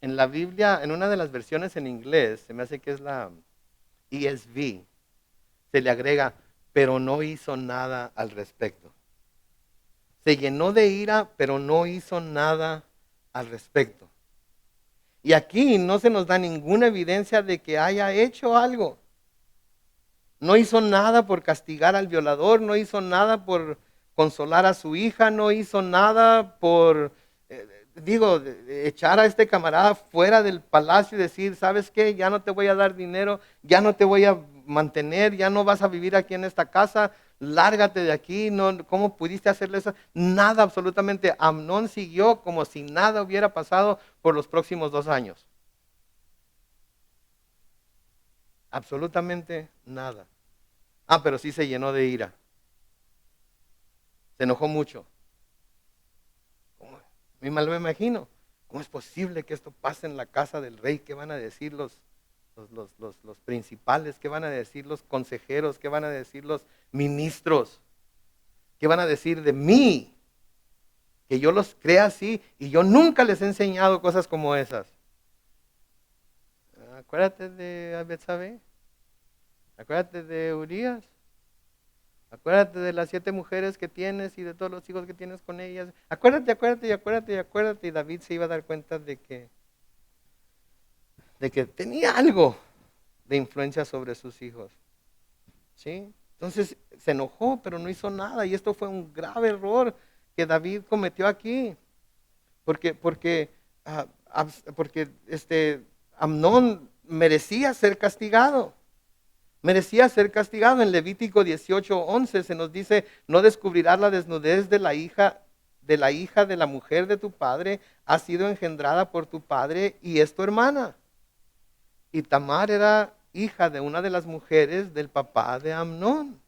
Speaker 1: En la Biblia, en una de las versiones en inglés, se me hace que es la ESV, se le agrega, pero no hizo nada al respecto. Se llenó de ira, pero no hizo nada al respecto. Y aquí no se nos da ninguna evidencia de que haya hecho algo. No hizo nada por castigar al violador, no hizo nada por consolar a su hija, no hizo nada por, echar a este camarada fuera del palacio y decir, ¿sabes qué? Ya no te voy a dar dinero, ya no te voy a mantener, ya no vas a vivir aquí en esta casa, lárgate de aquí, no, ¿cómo pudiste hacerle eso? Nada, absolutamente. Amnón siguió como si nada hubiera pasado por los próximos 2 años. Absolutamente nada. Ah, pero sí se llenó de ira. Se enojó mucho. ¿Cómo? Me imagino. ¿Cómo es posible que esto pase en la casa del rey? ¿Qué van a decir los principales? ¿Qué van a decir los consejeros? ¿Qué van a decir los ministros? ¿Qué van a decir de mí? Que yo los crea así y yo nunca les he enseñado cosas como esas. Acuérdate de Betsabé. Acuérdate de Urías. Acuérdate de las 7 mujeres que tienes y de todos los hijos que tienes con ellas. Acuérdate, acuérdate y acuérdate y acuérdate. Y David se iba a dar cuenta de que tenía algo de influencia sobre sus hijos. ¿Sí? Entonces se enojó, pero no hizo nada. Y esto fue un grave error que David cometió aquí. Porque Amnón merecía ser castigado. Merecía ser castigado. En Levítico 18:11 se nos dice, no descubrirás la desnudez de la hija de la mujer de tu padre, ha sido engendrada por tu padre y es tu hermana. Y Tamar era hija de una de las mujeres del papá de Amnón.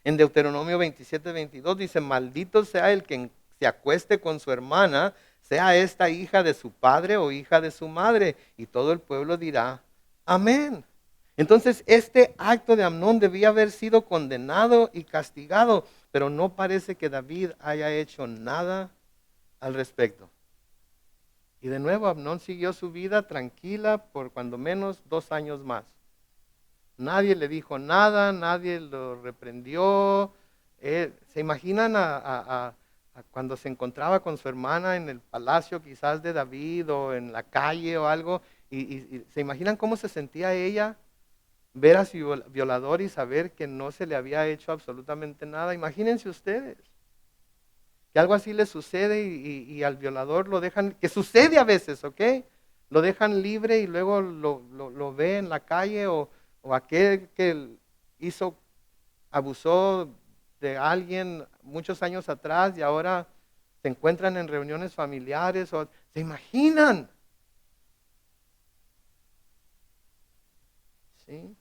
Speaker 1: En Deuteronomio 27:22 dice, maldito sea el que se acueste con su hermana, sea esta hija de su padre o hija de su madre. Y todo el pueblo dirá, amén. Entonces este acto de Amnón debía haber sido condenado y castigado, pero no parece que David haya hecho nada al respecto. Y de nuevo Amnón siguió su vida tranquila por cuando menos 2 años más. Nadie le dijo nada, nadie lo reprendió. ¿Se imaginan a cuando se encontraba con su hermana en el palacio quizás de David o en la calle o algo? Y se imaginan cómo se sentía ella ver a su violador y saber que no se le había hecho absolutamente nada. Imagínense ustedes que algo así le sucede y al violador lo dejan, que sucede a veces, ¿ok? Lo dejan libre y luego lo ve en la calle o aquel que abusó de alguien muchos años atrás y ahora se encuentran en reuniones familiares. ¿Se imaginan? ¿Sí?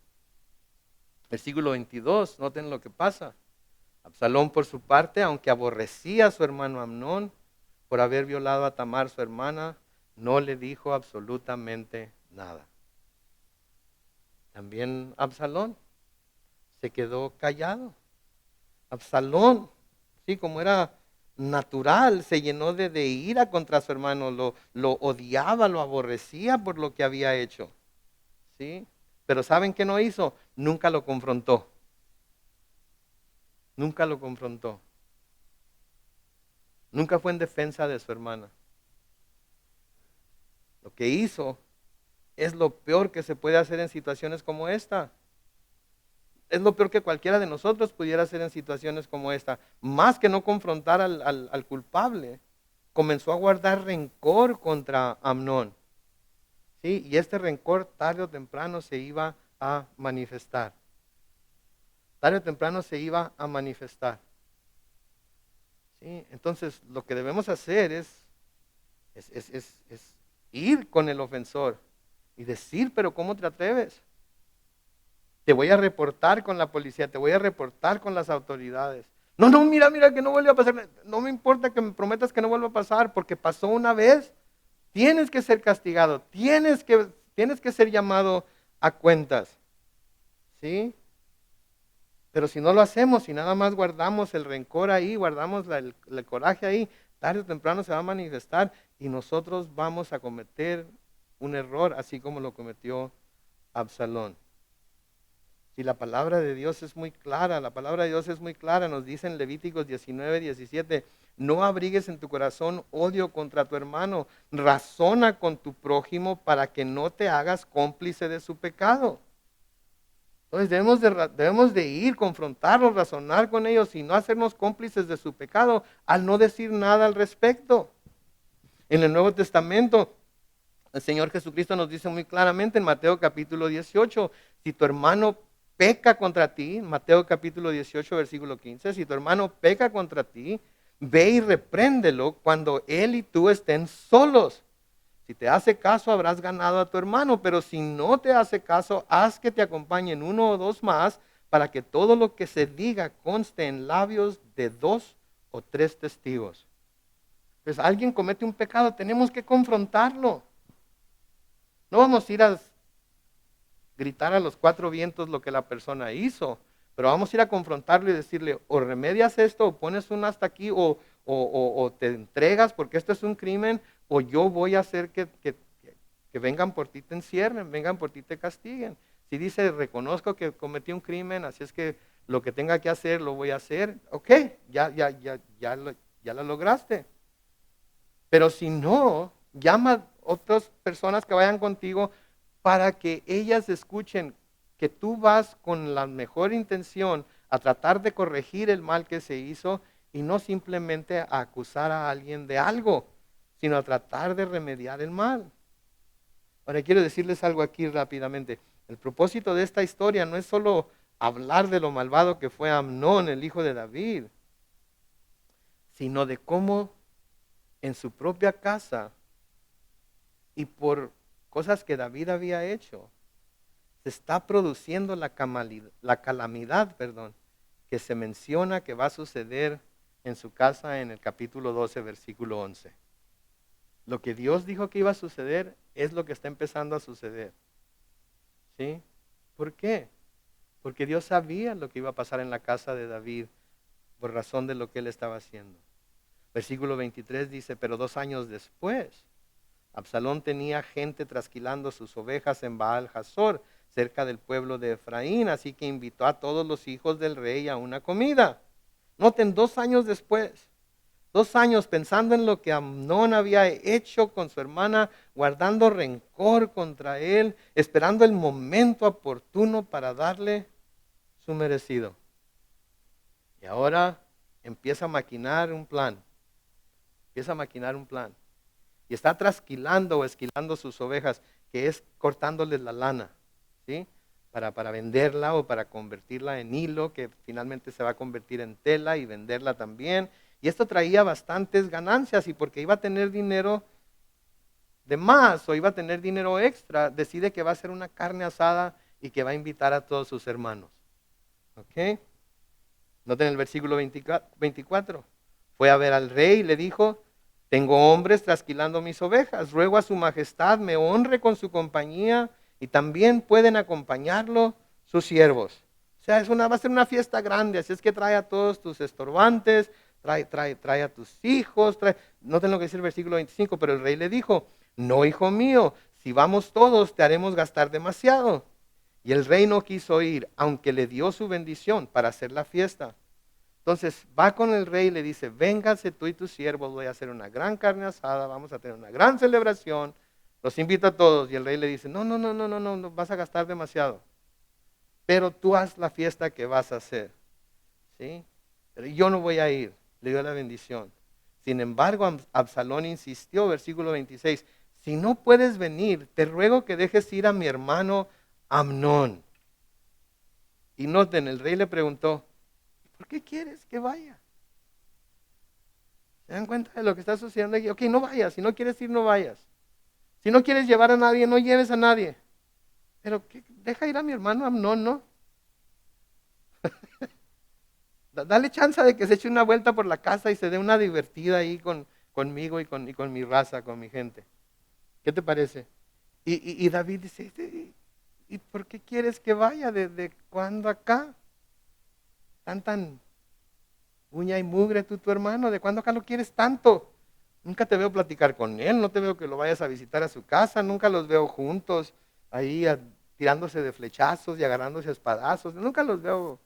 Speaker 1: Versículo 22, noten lo que pasa. Absalón por su parte, aunque aborrecía a su hermano Amnón por haber violado a Tamar su hermana, no le dijo absolutamente nada. También Absalón se quedó callado. Absalón, sí, como era natural, se llenó de ira contra su hermano, lo odiaba, lo aborrecía por lo que había hecho. ¿Sí? Pero ¿saben qué no hizo? Nunca lo confrontó. Nunca lo confrontó. Nunca fue en defensa de su hermana. Lo que hizo es lo peor que se puede hacer en situaciones como esta. Es lo peor que cualquiera de nosotros pudiera hacer en situaciones como esta. Más que no confrontar al culpable, comenzó a guardar rencor contra Amnón. ¿Sí? Y este rencor tarde o temprano se iba a manifestar. Tarde o temprano se iba a manifestar. ¿Sí? Entonces, lo que debemos hacer es ir con el ofensor y decir, pero ¿cómo te atreves? Te voy a reportar con la policía, te voy a reportar con las autoridades. No, no, mira, mira, que no vuelve a pasar. No me importa que me prometas que no vuelva a pasar, porque pasó una vez. Tienes que ser castigado, tienes que ser llamado a cuentas. ¿Sí? Pero si no lo hacemos, si nada más guardamos el rencor ahí, guardamos el coraje ahí, tarde o temprano se va a manifestar y nosotros vamos a cometer un error, así como lo cometió Absalón. Si la palabra de Dios es muy clara, la palabra de Dios es muy clara, nos dice en Levíticos 19:17, no abrigues en tu corazón odio contra tu hermano, razona con tu prójimo para que no te hagas cómplice de su pecado. Entonces debemos de ir, confrontarlos, razonar con ellos y no hacernos cómplices de su pecado al no decir nada al respecto. En el Nuevo Testamento, el Señor Jesucristo nos dice muy claramente en Mateo capítulo 18, si tu hermano peca contra ti, Mateo capítulo 18, versículo 15, si tu hermano peca contra ti, ve y repréndelo cuando él y tú estén solos. Si te hace caso, habrás ganado a tu hermano, pero si no te hace caso, haz que te acompañen uno o dos más para que todo lo que se diga conste en labios de 2 o 3 testigos. Pues alguien comete un pecado, tenemos que confrontarlo. No vamos a ir a gritar a los 4 vientos lo que la persona hizo, pero vamos a ir a confrontarlo y decirle, o remedias esto, o pones un hasta aquí, o te entregas porque esto es un crimen, o yo voy a hacer que vengan por ti, te encierren, vengan por ti, te castiguen. Si dice, reconozco que cometí un crimen, así es que lo que tenga que hacer, lo voy a hacer, ok, ya lo lograste. Pero si no, llama a otras personas que vayan contigo para que ellas escuchen que tú vas con la mejor intención a tratar de corregir el mal que se hizo y no simplemente a acusar a alguien de algo, sino a tratar de remediar el mal. Ahora quiero decirles algo aquí rápidamente. El propósito de esta historia no es solo hablar de lo malvado que fue Amnón, el hijo de David, sino de cómo en su propia casa y por cosas que David había hecho, se está produciendo la calamidad, que se menciona que va a suceder en su casa en el capítulo 12, versículo 11. Lo que Dios dijo que iba a suceder es lo que está empezando a suceder. ¿Sí? ¿Por qué? Porque Dios sabía lo que iba a pasar en la casa de David por razón de lo que él estaba haciendo. Versículo 23 dice, pero 2 años después, Absalón tenía gente trasquilando sus ovejas en Baal Hazor, cerca del pueblo de Efraín, así que invitó a todos los hijos del rey a una comida. Noten, 2 años después, 2 años pensando en lo que Amnón había hecho con su hermana, guardando rencor contra él, esperando el momento oportuno para darle su merecido. Y ahora empieza a maquinar un plan. Y está trasquilando o esquilando sus ovejas, que es cortándoles la lana, ¿sí? Para venderla o para convertirla en hilo, que finalmente se va a convertir en tela y venderla también. Y esto traía bastantes ganancias y porque iba a tener dinero de más o iba a tener dinero extra, decide que va a hacer una carne asada y que va a invitar a todos sus hermanos. ¿Ok? Noten el versículo 24. Fue a ver al rey y le dijo, tengo hombres trasquilando mis ovejas, ruego a su majestad me honre con su compañía y también pueden acompañarlo sus siervos. O sea, va a ser una fiesta grande, así es que trae a todos tus estorbantes, trae a tus hijos, noten lo que dice el versículo 25, pero el rey le dijo, no, hijo mío, si vamos todos te haremos gastar demasiado. Y el rey no quiso ir, aunque le dio su bendición para hacer la fiesta. Entonces va con el rey y le dice, vénganse tú y tus siervos, voy a hacer una gran carne asada, vamos a tener una gran celebración, los invito a todos. Y el rey le dice, no, no, no, no, no, no, no vas a gastar demasiado, pero tú haz la fiesta que vas a hacer, ¿sí? Pero yo no voy a ir, le dio la bendición. Sin embargo, Absalón insistió, versículo 26, si no puedes venir, te ruego que dejes ir a mi hermano Amnón. Y noten, el rey le preguntó, ¿por qué quieres que vaya? ¿Se dan cuenta de lo que está sucediendo aquí? Ok, no vayas, si no quieres ir, no vayas. Si no quieres llevar a nadie, no lleves a nadie. Pero deja ir a mi hermano Amnón, ¿no? Dale chance de que se eche una vuelta por la casa y se dé una divertida ahí conmigo y con mi raza, con mi gente. ¿Qué te parece? Y David dice, ¿y por qué quieres que vaya? ¿Desde cuándo acá? Tan uña y mugre tú, tu hermano, ¿de cuándo acá lo quieres tanto? Nunca te veo platicar con él, no te veo que lo vayas a visitar a su casa, nunca los veo juntos, ahí tirándose de flechazos y agarrándose a espadazos, nunca los veo.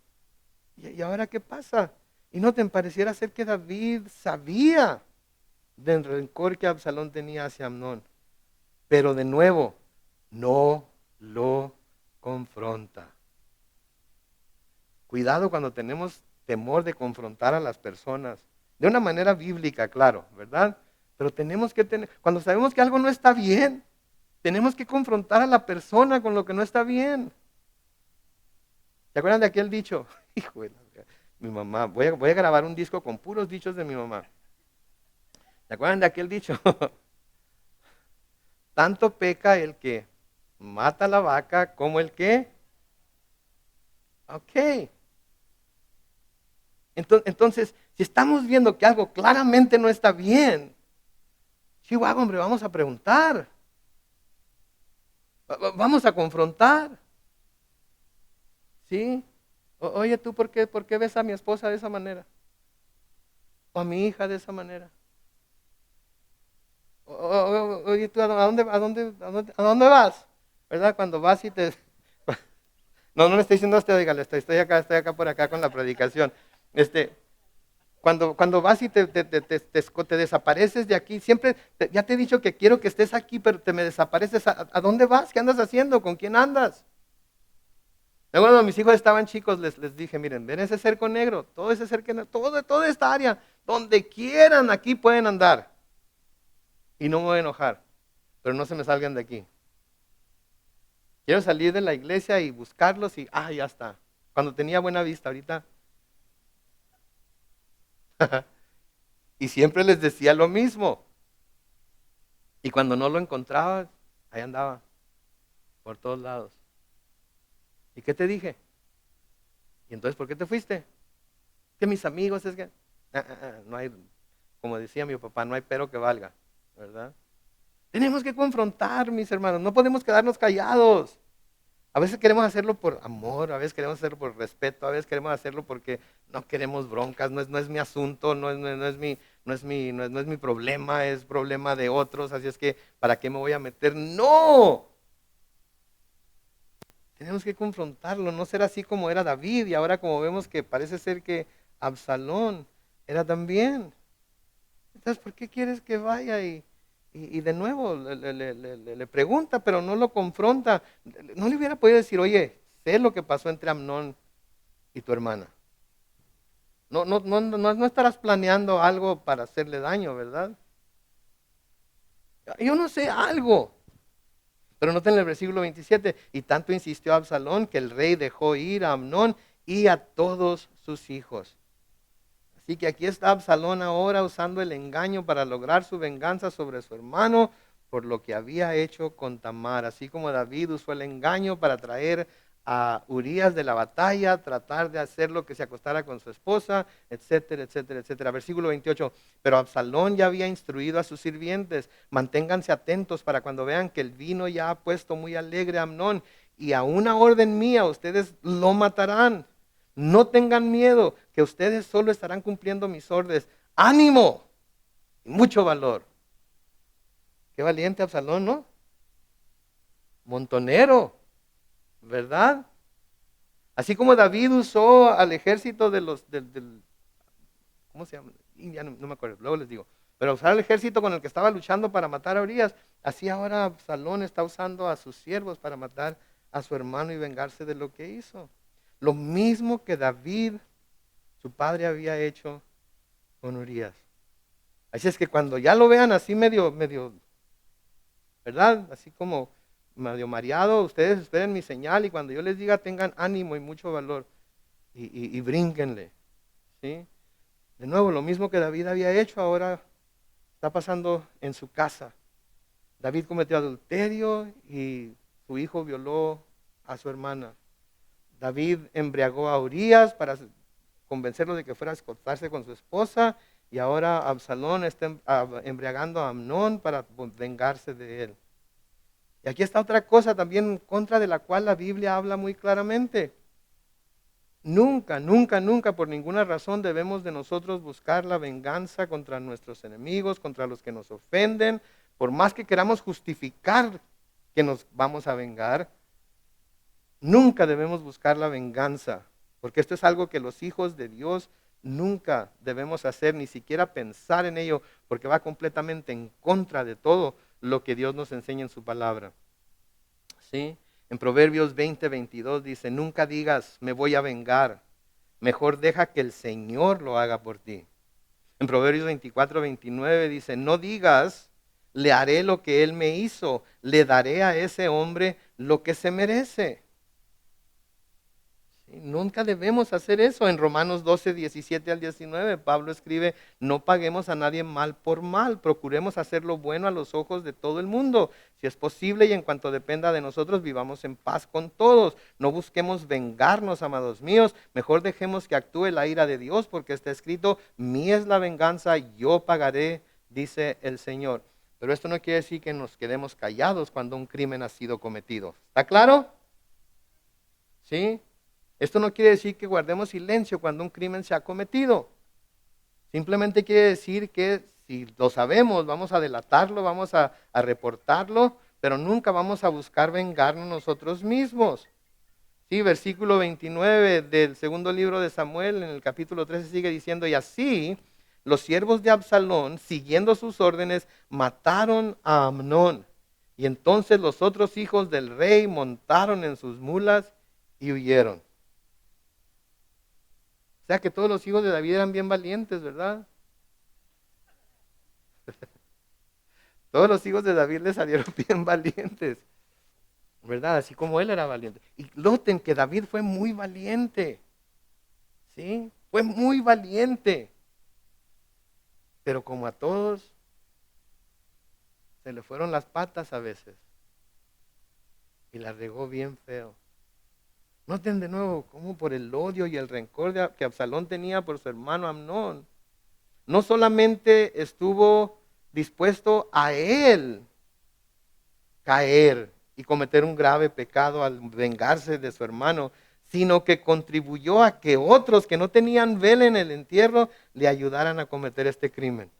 Speaker 1: ¿Y ahora qué pasa? ¿Y no te pareciera ser que David sabía del rencor que Absalón tenía hacia Amnón? Pero de nuevo, no lo confronta. Cuidado cuando tenemos temor de confrontar a las personas, de una manera bíblica, claro, ¿verdad? Pero tenemos que tener, cuando sabemos que algo no está bien, tenemos que confrontar a la persona con lo que no está bien. ¿Se acuerdan de aquel dicho? Hijo de mi mamá, voy a grabar un disco con puros dichos de mi mamá. ¿Se acuerdan de aquel dicho? Tanto peca el que mata la vaca como el que... Ok. Entonces, si estamos viendo que algo claramente no está bien, Chihuahua, hombre, vamos a preguntar. Vamos a confrontar. ¿Sí? Oye, ¿tú por qué ves a mi esposa de esa manera? O a mi hija de esa manera. Oye, ¿tú a dónde vas? ¿Verdad? Cuando vas y te... No, no le estoy diciendo a usted, dígale, estoy acá por acá con la predicación. Cuando vas y te desapareces de aquí, siempre, ya te he dicho que quiero que estés aquí, pero te me desapareces. ¿A dónde vas? ¿Qué andas haciendo? ¿Con quién andas? Luego cuando mis hijos estaban chicos, les dije, miren, ven ese cerco negro, todo ese cerco negro, toda esta área, donde quieran aquí pueden andar. Y no me voy a enojar, pero no se me salgan de aquí. Quiero salir de la iglesia y buscarlos y, ya está. Cuando tenía buena vista, ahorita. Y siempre les decía lo mismo. Y cuando no lo encontraba, ahí andaba, por todos lados. ¿Y qué te dije? ¿Y entonces por qué te fuiste? Que mis amigos, es que... no hay, como decía mi papá, no hay pero que valga, ¿verdad? Tenemos que confrontar, mis hermanos, no podemos quedarnos callados. A veces queremos hacerlo por amor, a veces queremos hacerlo por respeto, a veces queremos hacerlo porque no queremos broncas, no es mi asunto, no es mi problema, es problema de otros, así es que ¿para qué me voy a meter? ¡No! Tenemos que confrontarlo, no ser así como era David y ahora como vemos que parece ser que Absalón era también. Entonces, ¿por qué quieres que vaya? Y de nuevo le pregunta, pero no lo confronta. No le hubiera podido decir, oye, sé lo que pasó entre Amnón y tu hermana. No estarás planeando algo para hacerle daño, ¿verdad? Yo no sé algo. Pero noten el versículo 27, y tanto insistió Absalón que el rey dejó ir a Amnón y a todos sus hijos. Así que aquí está Absalón ahora usando el engaño para lograr su venganza sobre su hermano por lo que había hecho con Tamar. Así como David usó el engaño para traer a Urías de la batalla, tratar de hacerlo que se acostara con su esposa, etcétera, etcétera, etcétera. Versículo 28. Pero Absalón ya había instruido a sus sirvientes, manténganse atentos para cuando vean que el vino ya ha puesto muy alegre a Amnón y a una orden mía ustedes lo matarán. No tengan miedo, que ustedes solo estarán cumpliendo mis órdenes. ¡Ánimo! Y mucho valor. Qué valiente Absalón, ¿no? Montonero, ¿verdad? Así como David usó al ejército de los, ¿cómo se llama? Ya no me acuerdo, luego les digo. Pero usar el ejército con el que estaba luchando para matar a Urias, así ahora Absalón está usando a sus siervos para matar a su hermano y vengarse de lo que hizo. Lo mismo que David, su padre, había hecho con Urias. Así es que cuando ya lo vean así medio, ¿verdad? Así como medio mareado, ustedes esperen mi señal y cuando yo les diga tengan ánimo y mucho valor y brínquenle, ¿sí? De nuevo, lo mismo que David había hecho ahora está pasando en su casa. David cometió adulterio y su hijo violó a su hermana. David embriagó a Urías para convencerlo de que fuera a acostarse con su esposa, y ahora Absalón está embriagando a Amnón para vengarse de él. Y aquí está otra cosa también en contra de la cual la Biblia habla muy claramente. Nunca, nunca, nunca por ninguna razón debemos de nosotros buscar la venganza contra nuestros enemigos, contra los que nos ofenden, por más que queramos justificar que nos vamos a vengar. Nunca debemos buscar la venganza, porque esto es algo que los hijos de Dios nunca debemos hacer, ni siquiera pensar en ello, porque va completamente en contra de todo lo que Dios nos enseña en su palabra. ¿Sí? En Proverbios 20:22 dice, nunca digas, me voy a vengar, mejor deja que el Señor lo haga por ti. En Proverbios 24:29 dice, no digas, le haré lo que él me hizo, le daré a ese hombre lo que se merece. ¿Sí? Nunca debemos hacer eso. En Romanos 12:17-19, Pablo escribe, no paguemos a nadie mal por mal, procuremos hacer lo bueno a los ojos de todo el mundo. Si es posible y en cuanto dependa de nosotros, vivamos en paz con todos. No busquemos vengarnos, amados míos, mejor dejemos que actúe la ira de Dios, porque está escrito, mía es la venganza, yo pagaré, dice el Señor. Pero esto no quiere decir que nos quedemos callados cuando un crimen ha sido cometido. ¿Está claro? ¿Sí? Esto no quiere decir que guardemos silencio cuando un crimen se ha cometido. Simplemente quiere decir que si lo sabemos, vamos a delatarlo, vamos a reportarlo, pero nunca vamos a buscar vengarnos nosotros mismos. Sí, versículo 29 del segundo libro de Samuel, en el capítulo 13 sigue diciendo, y así los siervos de Absalón, siguiendo sus órdenes, mataron a Amnón. Y entonces los otros hijos del rey montaron en sus mulas y huyeron. O sea que todos los hijos de David eran bien valientes, ¿verdad? Todos los hijos de David le salieron bien valientes, ¿verdad? Así como él era valiente. Y noten que David fue muy valiente, ¿sí? Fue muy valiente. Pero como a todos, se le fueron las patas a veces. Y la regó bien feo. Noten de nuevo cómo por el odio y el rencor que Absalón tenía por su hermano Amnón, no solamente estuvo dispuesto a él caer y cometer un grave pecado al vengarse de su hermano, sino que contribuyó a que otros que no tenían vela en el entierro le ayudaran a cometer este crimen.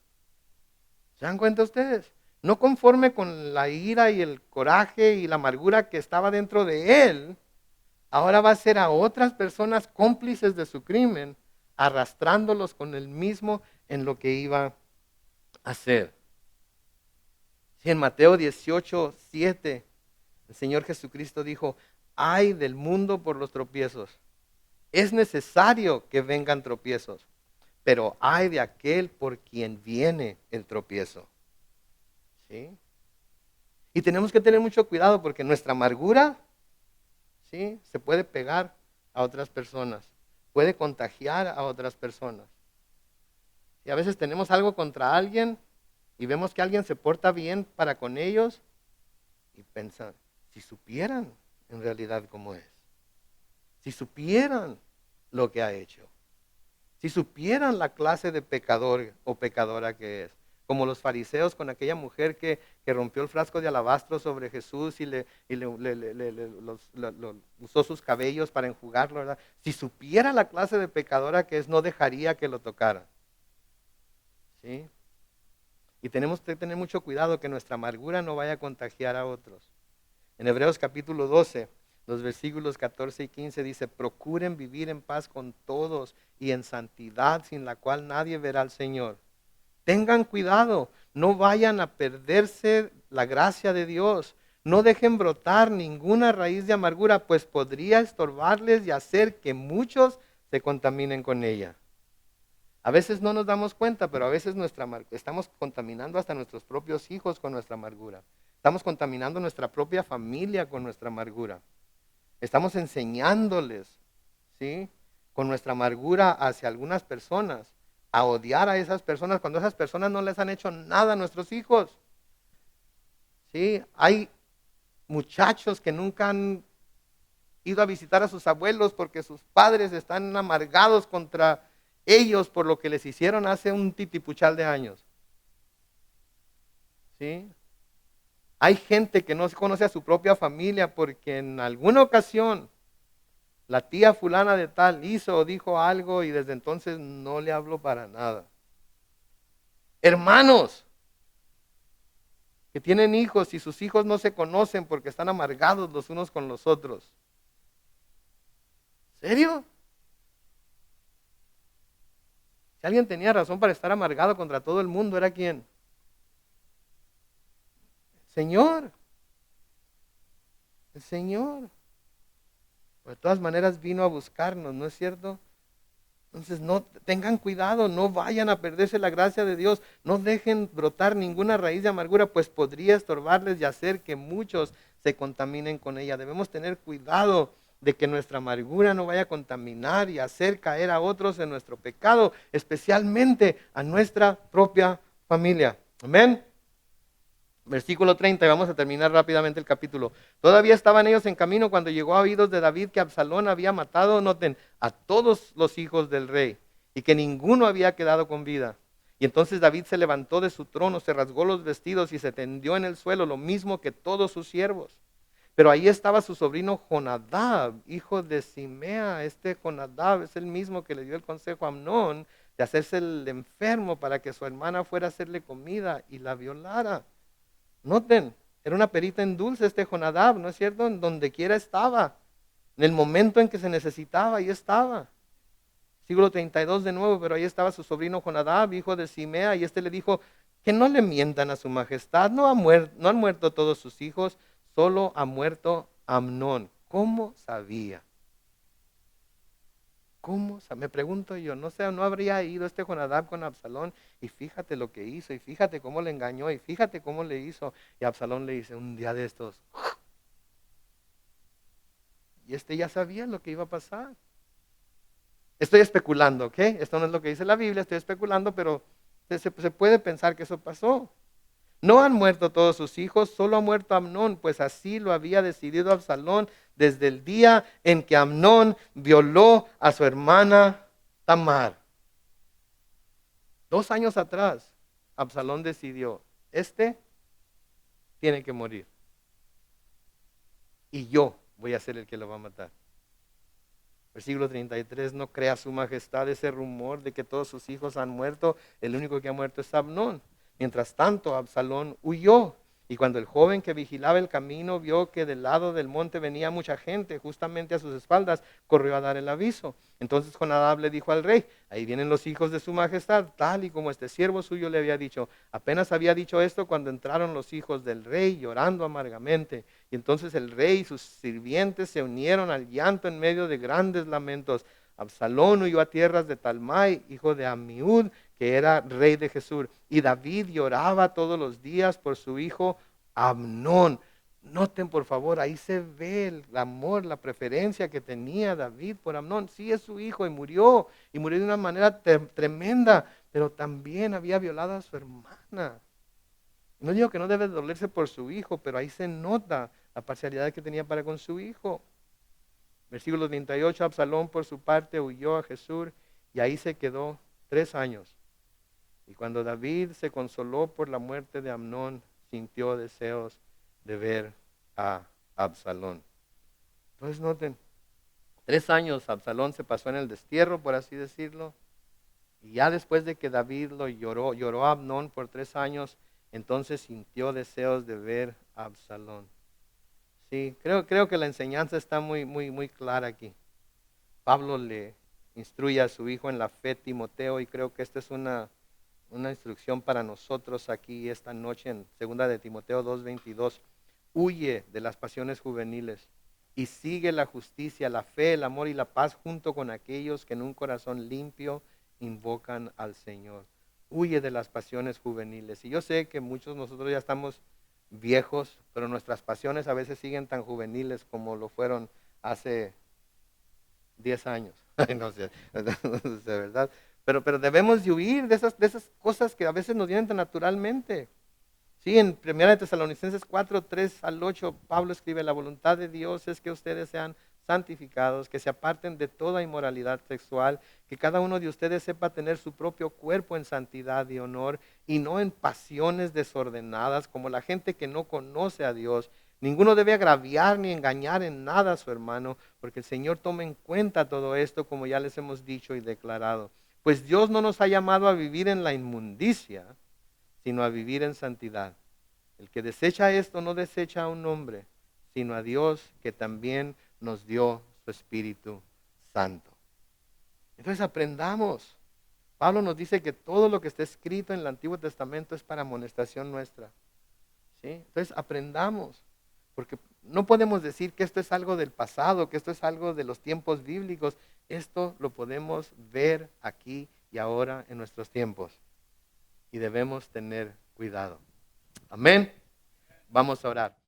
Speaker 1: ¿Se dan cuenta ustedes? No conforme con la ira y el coraje y la amargura que estaba dentro de él, ahora va a ser a otras personas cómplices de su crimen, arrastrándolos con el mismo en lo que iba a hacer. Sí, en Mateo 18:7, el Señor Jesucristo dijo, ay del mundo por los tropiezos. Es necesario que vengan tropiezos, pero ay de aquel por quien viene el tropiezo. ¿Sí? Y tenemos que tener mucho cuidado porque nuestra amargura, ¿sí?, se puede pegar a otras personas, puede contagiar a otras personas. Y a veces tenemos algo contra alguien y vemos que alguien se porta bien para con ellos y pensan, si supieran en realidad cómo es, si supieran lo que ha hecho, si supieran la clase de pecador o pecadora que es, como los fariseos con aquella mujer que rompió el frasco de alabastro sobre Jesús y usó sus cabellos para enjugarlo, ¿verdad? Si supiera la clase de pecadora que es, no dejaría que lo tocara. ¿Sí? Y tenemos que tener mucho cuidado que nuestra amargura no vaya a contagiar a otros. En Hebreos capítulo 12, los versículos 14 y 15 dice, procuren vivir en paz con todos y en santidad, sin la cual nadie verá al Señor. Tengan cuidado, no vayan a perderse la gracia de Dios. No dejen brotar ninguna raíz de amargura, pues podría estorbarles y hacer que muchos se contaminen con ella. A veces no nos damos cuenta, pero a veces estamos contaminando hasta nuestros propios hijos con nuestra amargura. Estamos contaminando nuestra propia familia con nuestra amargura. Estamos enseñándoles, ¿sí?, con nuestra amargura hacia algunas personas, a odiar a esas personas cuando esas personas no les han hecho nada a nuestros hijos. ¿Sí? Hay muchachos que nunca han ido a visitar a sus abuelos porque sus padres están amargados contra ellos por lo que les hicieron hace un titipuchal de años. ¿Sí? Hay gente que no conoce a su propia familia porque en alguna ocasión la tía fulana de tal hizo o dijo algo y desde entonces no le hablo para nada. Hermanos que tienen hijos y sus hijos no se conocen porque están amargados los unos con los otros. ¿Serio? Si alguien tenía razón para estar amargado contra todo el mundo, ¿era quién? Señor. El Señor. De todas maneras vino a buscarnos, ¿no es cierto? Entonces no tengan cuidado, no vayan a perderse la gracia de Dios, no dejen brotar ninguna raíz de amargura, pues podría estorbarles y hacer que muchos se contaminen con ella. Debemos tener cuidado de que nuestra amargura no vaya a contaminar y hacer caer a otros en nuestro pecado, especialmente a nuestra propia familia. Amén. Versículo 30, y vamos a terminar rápidamente el capítulo. Todavía estaban ellos en camino cuando llegó a oídos de David que Absalón había matado, noten, a todos los hijos del rey y que ninguno había quedado con vida. Y entonces David se levantó de su trono, se rasgó los vestidos y se tendió en el suelo, lo mismo que todos sus siervos. Pero ahí estaba su sobrino Jonadab, hijo de Simea. Este Jonadab es el mismo que le dio el consejo a Amnón de hacerse el enfermo para que su hermana fuera a hacerle comida y la violara. Noten, era una perita en dulce este Jonadab, ¿no es cierto? En donde quiera estaba. En el momento en que se necesitaba, ahí estaba. Siglo 32 de nuevo, pero ahí estaba su sobrino Jonadab, hijo de Simea, y este le dijo, que no le mientan a su majestad, no han muerto todos sus hijos, solo ha muerto Amnón. ¿Cómo sabía? ¿Cómo? Me pregunto yo, no sé, no habría ido este Jonadab con Absalón y fíjate lo que hizo y fíjate cómo le engañó y fíjate cómo le hizo. Y Absalón le dice un día de estos. Y este ya sabía lo que iba a pasar. Estoy especulando, ¿ok? Esto no es lo que dice la Biblia, estoy especulando, pero se puede pensar que eso pasó. No han muerto todos sus hijos, solo ha muerto Amnón, pues así lo había decidido Absalón desde el día en que Amnón violó a su hermana Tamar. 2 años atrás, Absalón decidió, este tiene que morir. Y yo voy a ser el que lo va a matar. Versículo 33, no crea su majestad ese rumor de que todos sus hijos han muerto, el único que ha muerto es Amnón. Mientras tanto, Absalón huyó. Y cuando el joven que vigilaba el camino vio que del lado del monte venía mucha gente, justamente a sus espaldas, corrió a dar el aviso. Entonces Jonadab le dijo al rey, ahí vienen los hijos de su majestad, tal y como este siervo suyo le había dicho. Apenas había dicho esto cuando entraron los hijos del rey llorando amargamente. Y entonces el rey y sus sirvientes se unieron al llanto en medio de grandes lamentos. Absalón huyó a tierras de Talmai, hijo de Amiud, que era rey de Gesur. Y David lloraba todos los días por su hijo Amnón. Noten por favor, ahí se ve el amor, la preferencia que tenía David por Amnón. Sí es su hijo y murió de una manera tremenda, pero también había violado a su hermana. No digo que no debe dolerse por su hijo, pero ahí se nota la parcialidad que tenía para con su hijo. Versículo 38, Absalón por su parte huyó a Gesur y ahí se quedó 3 años. Y cuando David se consoló por la muerte de Amnón, sintió deseos de ver a Absalón. Entonces noten, 3 años Absalón se pasó en el destierro, por así decirlo. Y ya después de que David lo lloró a Amnón por 3 años, entonces sintió deseos de ver a Absalón. Sí, creo que la enseñanza está muy clara aquí. Pablo le instruye a su hijo en la fe, Timoteo, y creo que esta es una instrucción para nosotros aquí esta noche en 2 de Timoteo 2:22. Huye de las pasiones juveniles y sigue la justicia, la fe, el amor y la paz junto con aquellos que en un corazón limpio invocan al Señor. Huye de las pasiones juveniles. Y yo sé que muchos de nosotros ya estamos viejos, pero nuestras pasiones a veces siguen tan juveniles como lo fueron hace 10 años. No sé, de verdad. Pero debemos de huir de esas cosas que a veces nos vienen tan naturalmente. Sí, en 1 Tesalonicenses 4:3-8, Pablo escribe, la voluntad de Dios es que ustedes sean santificados, que se aparten de toda inmoralidad sexual, que cada uno de ustedes sepa tener su propio cuerpo en santidad y honor y no en pasiones desordenadas como la gente que no conoce a Dios. Ninguno debe agraviar ni engañar en nada a su hermano, porque el Señor toma en cuenta todo esto, como ya les hemos dicho y declarado. Pues Dios no nos ha llamado a vivir en la inmundicia, sino a vivir en santidad. El que desecha esto no desecha a un hombre, sino a Dios, que también nos dio su Espíritu Santo. Entonces aprendamos. Pablo nos dice que todo lo que está escrito en el Antiguo Testamento es para amonestación nuestra. ¿Sí? Entonces aprendamos, porque no podemos decir que esto es algo del pasado, que esto es algo de los tiempos bíblicos. Esto lo podemos ver aquí y ahora en nuestros tiempos. Y debemos tener cuidado. Amén. Vamos a orar.